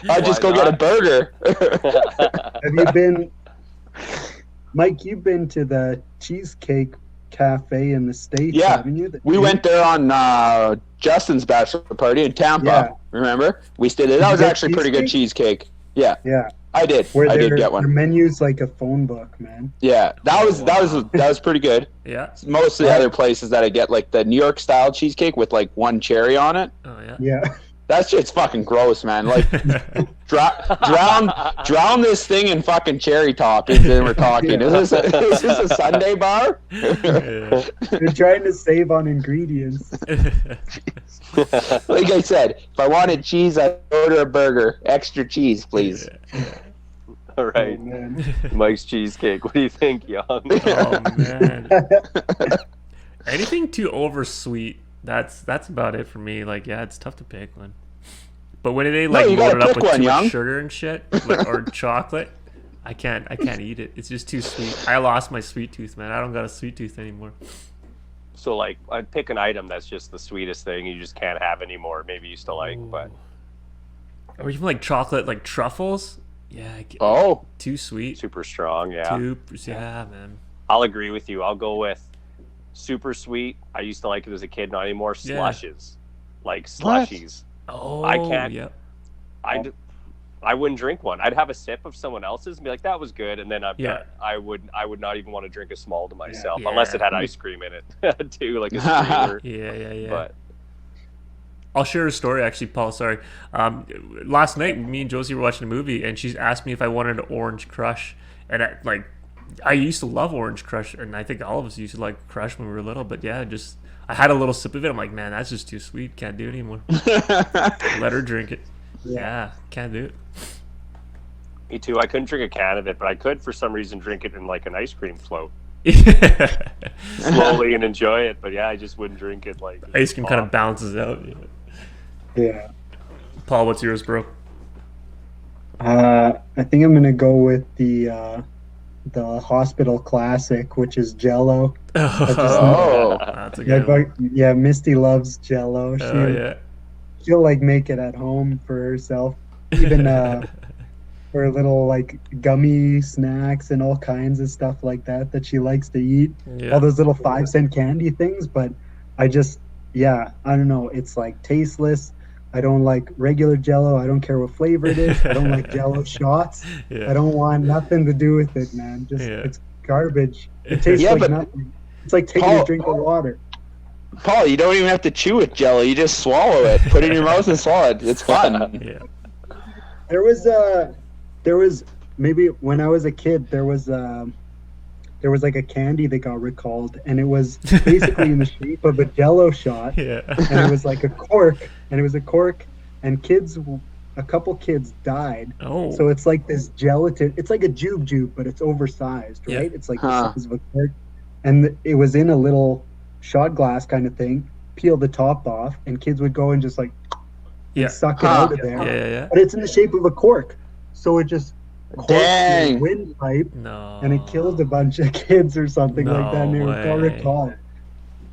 I'll just go get a burger. Have you been, Mike? You've been to the Cheesecake Cafe in the States, Yeah, haven't you? we went there on Justin's bachelor party in Tampa. Yeah. Remember? We stayed there. That Did you was get actually pretty good cheesecake. Yeah, Yeah. I did. Where I did their get one. menu's like a phone book, man. Yeah, that was pretty good. Yeah. Most of the other places that I get, like the New York style cheesecake with like one cherry on it. Oh yeah. Yeah. That shit's fucking gross, man. Like, drown this thing in fucking cherry toppings. And we're talking. Yeah. Is this a Sunday bar? Yeah. They're trying to save on ingredients. Like I said, if I wanted cheese, I'd order a burger. Extra cheese, please. All Oh, right, man. Mike's cheesecake. What do you think, Young? Oh man. Anything too over sweet. That's about it for me. Like, yeah, it's tough to pick one. But when they like you load gotta it up pick with one, too Young. much sugar and shit, like, or chocolate, I can't eat it. It's just too sweet. I lost my sweet tooth, man. I don't got a sweet tooth anymore. So, like, I'd pick an item that's just the sweetest thing you just can't have anymore. Maybe you still like, but Or even like chocolate, like truffles. Yeah, Oh, too sweet. super strong. Yeah, Yeah, man. I'll agree with you. I'll go with super sweet. I used to like it as a kid, not anymore. Yeah. Slushes, like What? slushies. Oh, I can't- Yep. I wouldn't drink one. I'd have a sip of someone else's and be like, "That was good," and then Yeah. I would not even want to drink a small to myself Yeah. unless it had ice cream in it too, like a streamer. Yeah. But I'll share a story actually, Paul. Sorry. Last night, me and Josie were watching a movie, and she asked me if I wanted an Orange Crush, and I used to love Orange Crush, and I think all of us used to like Crush when we were little. But yeah, I had a little sip of it. I'm like, man, that's just too sweet. Can't do it anymore. Let her drink it. Yeah, can't do it. me too. I couldn't drink a can of it, but I could for some reason drink it in like an ice cream float slowly and enjoy it. But yeah, I just wouldn't drink it like Ice cream kind of balances out. Yeah. Paul, what's yours, bro? I think I'm gonna go with the hospital classic, which is Jello. Oh. That's a Yeah, good one. but yeah, Misty loves Jello. Oh, yeah. She'll like make it at home for herself, even for little like gummy snacks and all kinds of stuff like that she likes to eat. Yeah. All those little 5-cent candy things, but I don't know. It's like tasteless. I don't like regular Jello. I don't care what flavor it is. I don't like Jello shots. Yeah. I don't want nothing to do with it, man. It's garbage. It tastes Yeah, like but nothing. It's like taking Paul- a drink of water. Paul, you don't even have to chew it, Jello. You just swallow it. Put it in your mouth and swallow it. It's fun. Yeah. There was maybe when I was a kid, there was like a candy that got recalled, and it was basically in the shape of a Jello shot, Yeah. and it was like a cork, and a couple kids died. Oh. So it's like this gelatin. It's like a jube, but it's oversized, right? Yeah. It's like Huh. the size of a cork, and it was in a little shot glass kind of thing. Peel the top off, and kids would go and just like Yeah. suck it Huh. out of there. Yeah. But it's in the shape of a cork, so it just corked Dang. the windpipe, No. and it killed a bunch of kids or something like that, and it No got way. recalled.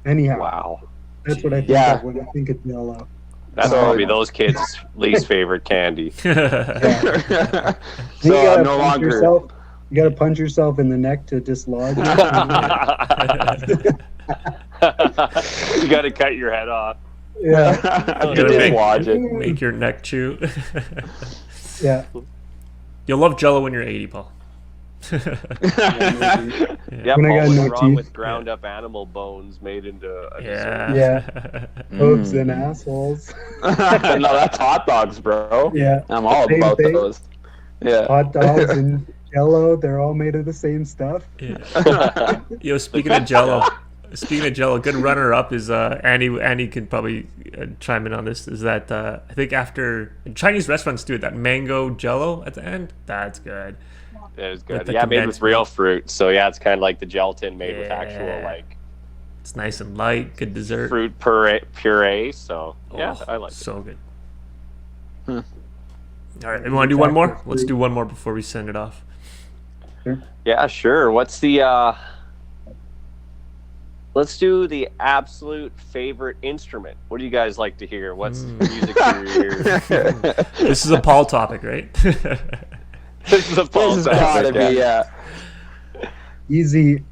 Anyhow, wow. that's what I think Yeah. of when I think of Jello. That's So- probably those kids' least favorite candy. So Then you gotta I'm no punch longer. yourself. You gotta punch yourself in the neck to dislodge it. You got to cut your head off. Yeah, I'm gotta gonna make- watch it. Make your neck chew. yeah. You'll love Jello when you're 80, Paul. Yeah, When I Paul, got what's no wrong teeth. with ground up animal bones made into a dessert? Yeah. Boobs and assholes. No, that's hot dogs, bro. Yeah, I'm all Same about thing. those. Yeah. hot dogs and Jello, they're all made of the same stuff. Yeah. Yo, speaking of Jello, good runner up is Andy. Andy can probably chime in on this. Is that I think after Chinese restaurants do it, that mango Jello at the end. That's good. It was With good. the Yeah, made condensed with real fruit. So yeah, it's kind of like the gelatin made with Yeah. actual like It's nice and light. Good dessert. fruit puree. So yeah, Oh, I like it. so good. Hmm. All right, we want to do one more. Let's do one more before we send it off. Yeah, sure. What's the let's do the absolute favorite instrument. What do you guys like to hear? What's music to your ears? This is a Paul topic, right? This is a false gotta be,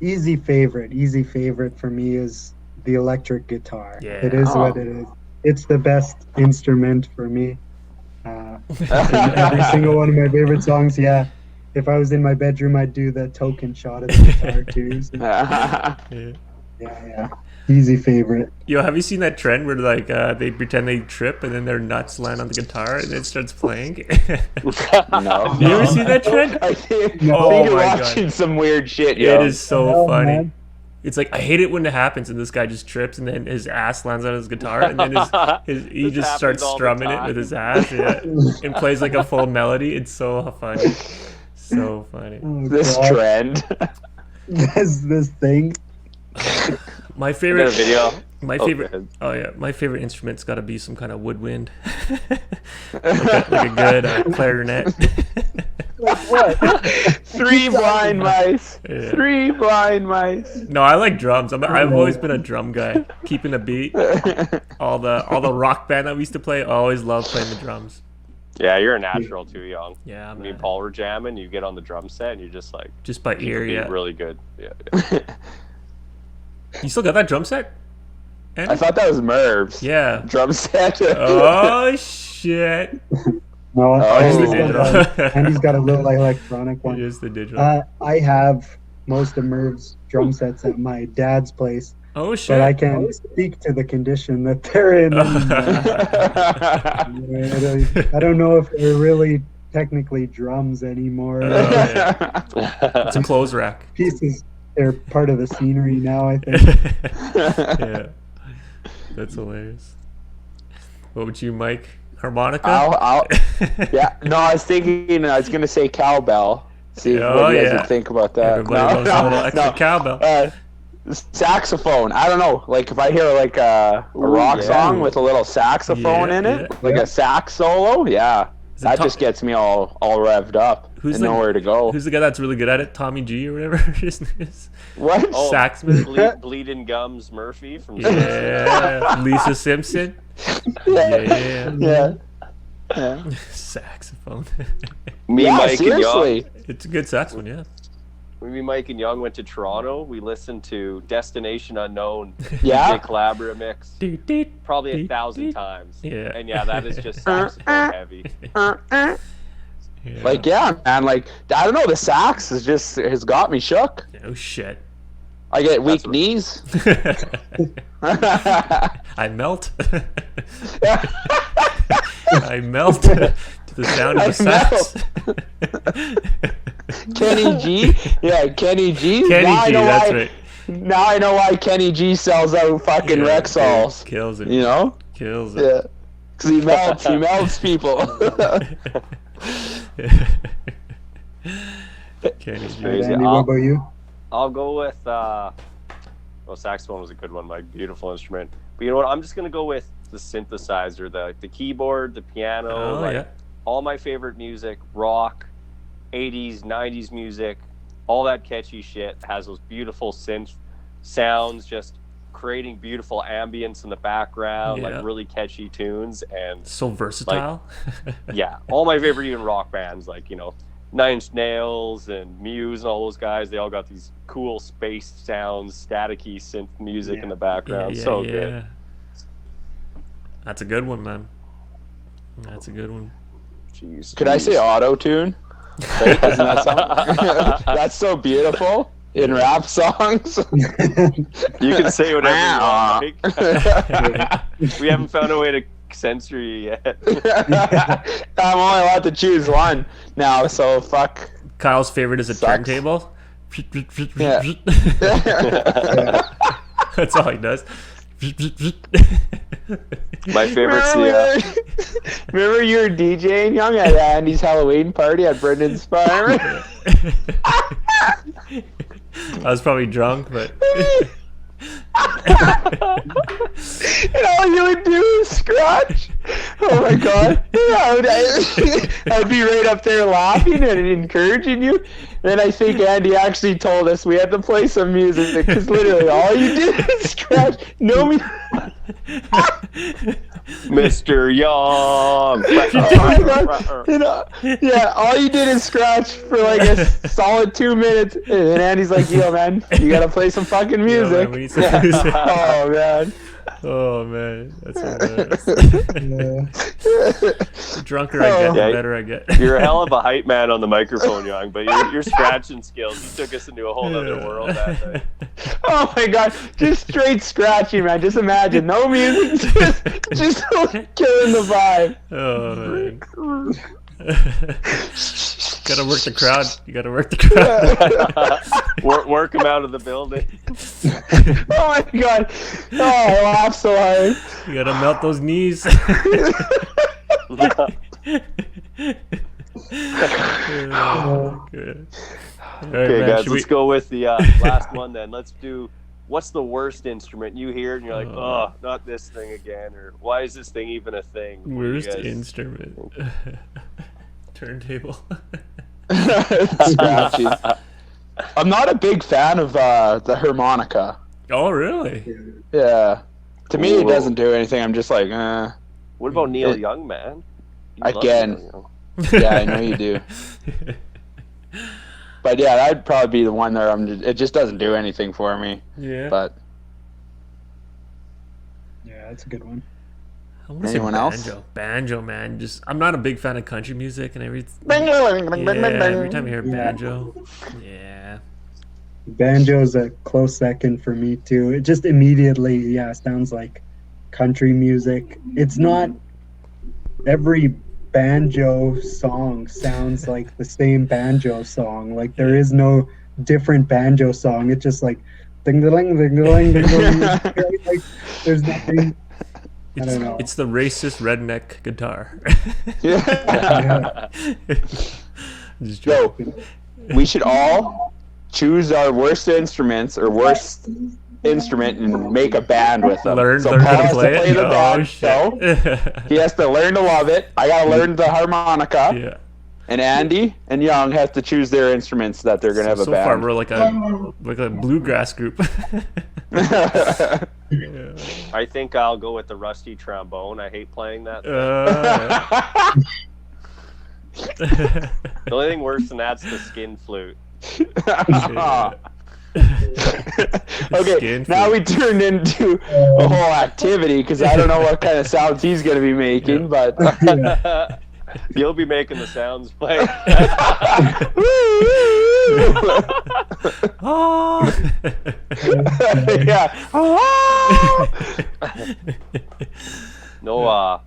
Easy favorite. Easy favorite for me is the electric guitar. Yeah. It is what it is. It's the best instrument for me. Every single one of my favorite songs, yeah. If I was in my bedroom, I'd do the token shot of the guitar too. So, yeah. Easy favorite. Yo, have you seen that trend where like they pretend they trip and then their nuts land on the guitar and it starts playing? No. You ever seen that trend? I think Oh you're my watching some weird shit, It yo. is so Oh, funny. man. It's like I hate it when it happens and this guy just trips and then his ass lands on his guitar and then he This just starts happens all the strumming it time. with his ass and plays like a full melody. It's so funny. So funny. Oh, This God. trend. this thing. My I got a favorite video. My Oh, favorite, go ahead. oh yeah, my favorite instrument's got to be some kind of woodwind, like a good clarinet. What? Three blind mice. Yeah. 3 blind mice. No, I like drums. I've always been a drum guy, keeping a beat. All the rock band that we used to play, I always loved playing the drums. Yeah, you're a natural too, Young. Yeah, Me and man. Paul were jamming. You get on the drum set, and you're just like Just by keep ear, the beat yeah. really good. Yeah. You still got that drum set? Andy? I thought that was Merv's Yeah. drum set. Oh shit! No, Oh, just the Andy's got digital. Andy's got a little electronic one. Just the digital. I have most of Merv's drum sets at my dad's place, Oh but shit! I can't speak to the condition that they're in. I don't know if they're really technically drums anymore. Oh, yeah. It's a clothes rack. Pieces, they're part of the scenery now, I think. Yeah, that's hilarious. What would you, Mike? Harmonica? I'll yeah. No, I was gonna say cowbell. See Oh, what you guys yeah. would think about that. Everybody loves a little extra cowbell. Saxophone. I don't know. Like if I hear like a rock yeah. song with a little saxophone Yeah, in it, yeah. like a sax solo, yeah, Is it that Tom- just gets me all revved up Who's and the- nowhere to go. Who's the guy that's really good at it? Tommy G or whatever his name is? What? Oh, Saxman? Bleeding Gums Murphy from Yeah. Lisa Simpson? Yeah. Yeah. Saxophone. Me, Yeah, Mike, and Young. seriously. It's a good saxophone, yeah. When me, Mike, and Young went to Toronto, we listened to Destination Unknown, Yeah. DJ Calabria mix, probably 1,000 times. Yeah. And yeah, that is just saxophone heavy. Yeah. Like yeah, man. Like I don't know. The sax has got me shook. Oh shit. I get weak That's what- knees. I melt. I melt to the sound of the sax. Kenny G. Yeah, Kenny G. Kenny Now I G, know that's why- right. Now I know why Kenny G sells out fucking Yeah, Rexalls. kills it. You know? Kills it. Yeah. Because he melts people. Kenny G. Crazy. Andy, what about you? I'll go with, well, saxophone was a good one, Mike. Beautiful instrument. But you know what? I'm just going to go with the synthesizer, the keyboard, the piano, Oh, like, yeah. all my favorite music, rock, 80s, 90s music, all that catchy shit has those beautiful synth sounds, just creating beautiful ambience in the background, Yeah. like really catchy tunes. And So versatile. yeah, all my favorite even rock bands, like, you know, Nine Inch Nails and Muse and all those guys, they all got these cool space sounds, staticky synth music in the background. So good. That's a good one, man. That's a good one. Jeez. Could I say auto tune? Isn't that something? That's so beautiful in rap songs. You can say whatever you want, Mike. We haven't found a way to censor you yet. I'm only allowed to choose one now, so fuck. Kyle's favorite is a Sucks. turntable. Yeah. That's all he does. My favorite's the Remember you were DJing Young at Andy's Halloween party at Brendan's farm? I was probably drunk, but And all you would do is scratch. Oh my god. I'd be right up there laughing and encouraging you. And I think Andy actually told us we had to play some music because literally all you did is scratch. No music. Mr. Young. Oh my god. Yeah, all you did is scratch for like a solid 2 minutes. And then Andy's like, yo, man, you gotta play some fucking music. Man, we need some music. Oh, man. Oh man, that's hilarious. Yeah. The drunker I get, the Yeah, better I get. You're a hell of a hype man on the microphone, Young, but your scratching skills, you took us into a whole other world that night. Oh my god, just straight scratching, man. Just imagine, no music, just killing the vibe. Oh man. Gotta work the crowd. You gotta work the crowd. Work him out of the building. Oh my god. Oh, I laughed so hard. You gotta melt those knees. Good. Okay, guys, let's go with the last one then. Let's do, what's the worst instrument you hear and you're like, oh, not this thing again, or why is this thing even a thing? What do you Worst guys- instrument. Turntable. Scratchy. I'm not a big fan of the harmonica. Oh really? Yeah. To me, it Ooh. doesn't do anything. I'm just like, What about Neil Young, man? You love Again. Neil Young. yeah, I know you do. But yeah, that'd probably be the one where it just doesn't do anything for me. Yeah. But Yeah, that's a good one. I want to Anyone say else? banjo. Banjo, man. Just I'm not a big fan of country music and everything. Yeah, every time I hear Yeah. banjo. Yeah. Banjo's a close second for me too. It just immediately, yeah, sounds like country music. It's not every banjo song sounds like the same banjo song. Like there is no different banjo song. It's just like ding ding ding ding ding ding. Like there's nothing. I don't know. It's the racist redneck guitar. yeah. Just Yo, joking. we should all choose our worst instruments or worst instrument and make a band with them. Learn So how Paul to has play it. the Oh band, shit. so he has to learn to love it. I gotta learn the harmonica. Yeah. And Andy and Young have to choose their instruments that they're gonna have a So far band. we're like a bluegrass group. Yeah. I think I'll go with the rusty trombone. I hate playing that. The only thing worse than that's the skin flute. Yeah. Okay, Skin now flute. we turned into a whole activity because I don't know what kind of sounds he's gonna be making, but You'll be making the sounds play. Oh. yeah. No,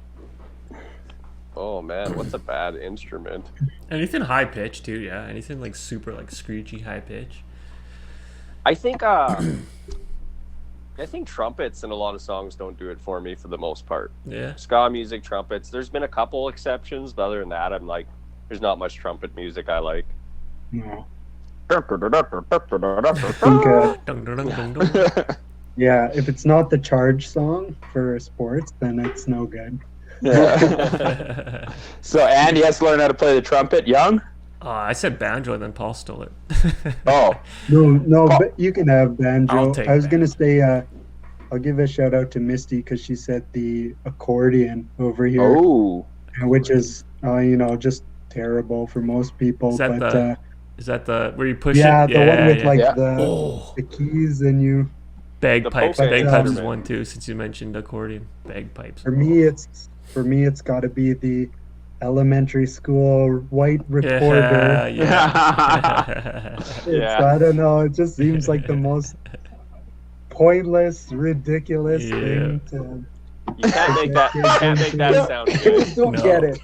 oh man, what's a bad instrument? Anything high pitch too, yeah. Anything like super like screechy high pitch. I think trumpets in a lot of songs don't do it for me for the most part. Yeah. Ska music, trumpets. There's been a couple exceptions, but other than that, I'm like, there's not much trumpet music I like. No. Dung, dung, dung, dung, dung. Yeah, if it's not the charge song for sports, then it's no good. Yeah. So Andy has to learn how to play the trumpet. Young? I said banjo and then Paul stole it. Oh. No, but you can have banjo. I'll take I was gonna banjo. say, I'll give a shout out to Misty because she said the accordion over here, Oh. which is just terrible for most people. Is that But Is that the where you push yeah, it? the one with like Yeah. the keys and you. Bagpipes. The Bagpipes is instrument. one too, since you mentioned accordion. Bagpipes. For me, it's got to be the elementary school white recorder. Yeah. Yeah. I don't know. It just seems like the most pointless, ridiculous Yeah. thing to. You can't make that. You can't make that sound good. Don't No. get it.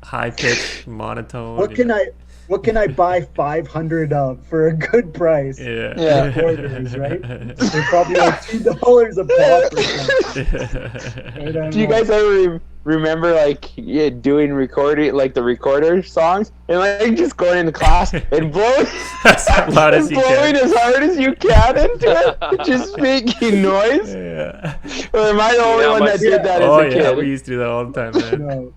High pitch, monotone. What can I buy 500 of for a good price? Yeah. Yeah. Recorders, right? They're probably like $2 a pop or something. I don't Do you know. guys ever remember like doing recording, like the recorder songs, and like just going into class and blowing As loud as you blowing can. as hard as you can into it, just making noise. Yeah. Or am I the only one that did that Oh as a yeah, kid? we used to do that all the time, man. No.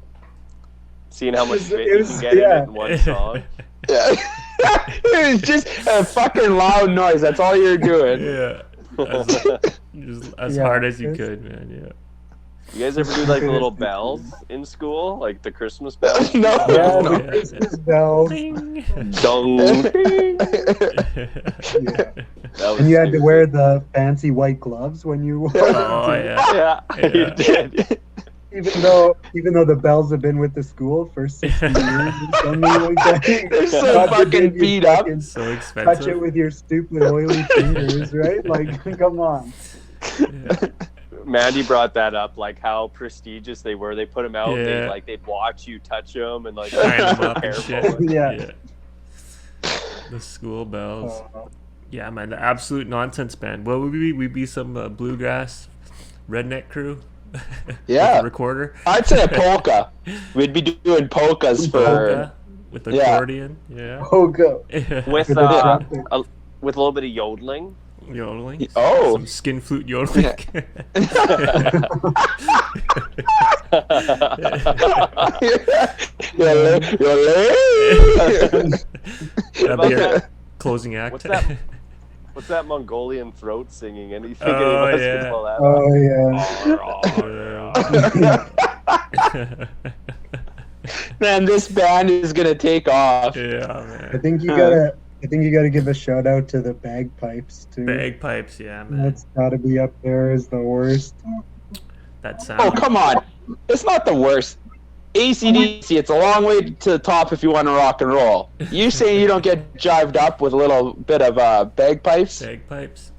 Seeing how much It bit you was- can get in yeah. it in one song. Yeah. It was just a fucking loud noise. That's all you're doing. Yeah. Just as Yeah, hard as you it's- could, man. Yeah. You guys ever do like the little bells in school, like the Christmas bells? No. Yeah, Oh, the yeah. Christmas bells. Ding. Dong. Yeah. That was And you had to stupid. wear the fancy white gloves when you Oh yeah. Yeah, Yeah. you did. even though the bells have been with the school for 60 years or something like that. They're so God fucking forbid you beat up. fucking So touch it expensive. with your stupid oily fingers, right? Like, come on. Yeah. Mandy brought that up, like how prestigious they were. They put them out, Yeah. they'd watch you touch them, and like Shine them be up and careful. shit. Yeah. The school bells. Uh, Yeah, man, the absolute nonsense band. What would we be? We'd be some bluegrass redneck crew. Yeah. With a recorder. I'd say a polka. We'd be doing polkas for. Polka with Yeah. accordion. Yeah. oh, go. With For the trumpet. with a little bit of yodeling. Yodeling. Oh. Some skin flute yodeling. That'd be your closing act. What's that? What's that Mongolian throat singing? Anything Oh, any of us yeah. can pull that Oh, yeah. Man, this band is gonna take off. Yeah, I man. think you gotta give a shout out to the bagpipes too. Bagpipes, yeah, man. That's gotta be up there as the worst. That sound. Oh, come on. It's not the worst. AC/DC, it's a long way to the top if you want to rock and roll. You saying you don't get jived up with a little bit of bagpipes? Bagpipes.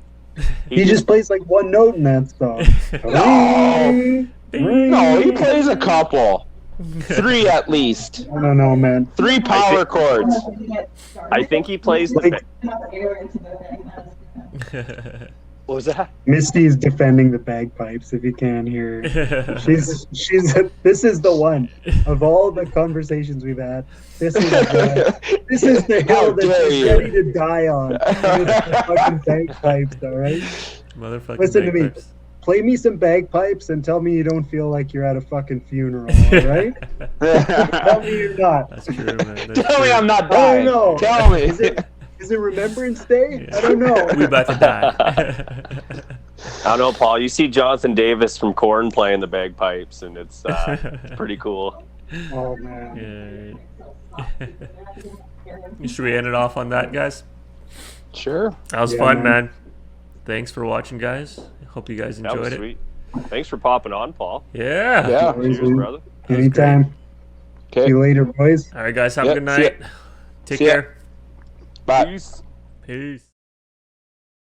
He just plays like one note in that song. No. No, he plays a couple. 3 at least. I don't know, man. 3 power chords. I think he plays the. Like- What was that? Misty's defending the bagpipes if you can hear. She's this is the one of all the conversations we've had. This is the How hill that dare she's you. ready to die on. And it's the fucking bagpipes, all right? Motherfucking Listen to me. bagpipes. Play me some bagpipes and tell me you don't feel like you're at a fucking funeral, all right? Tell me you're not. That's true, man. That's Tell me true. I'm not I dying. don't know. Tell me. Is it Remembrance Day? Yeah. I don't know. We about to die. I don't know, Paul. You see Jonathan Davis from Korn playing the bagpipes, and it's pretty cool. Oh man. Yeah. Should we end it off on that, guys? Sure. That was Yeah, fun, man. man. Thanks for watching, guys. Hope you guys That was enjoyed it. sweet. Thanks for popping on, Paul. Yeah. Yeah. Cheers, brother. was Anytime. See Okay. you later, boys. All right, guys. Have Yeah, a good see ya. night. Take See ya. care. Bye. Peace. Peace.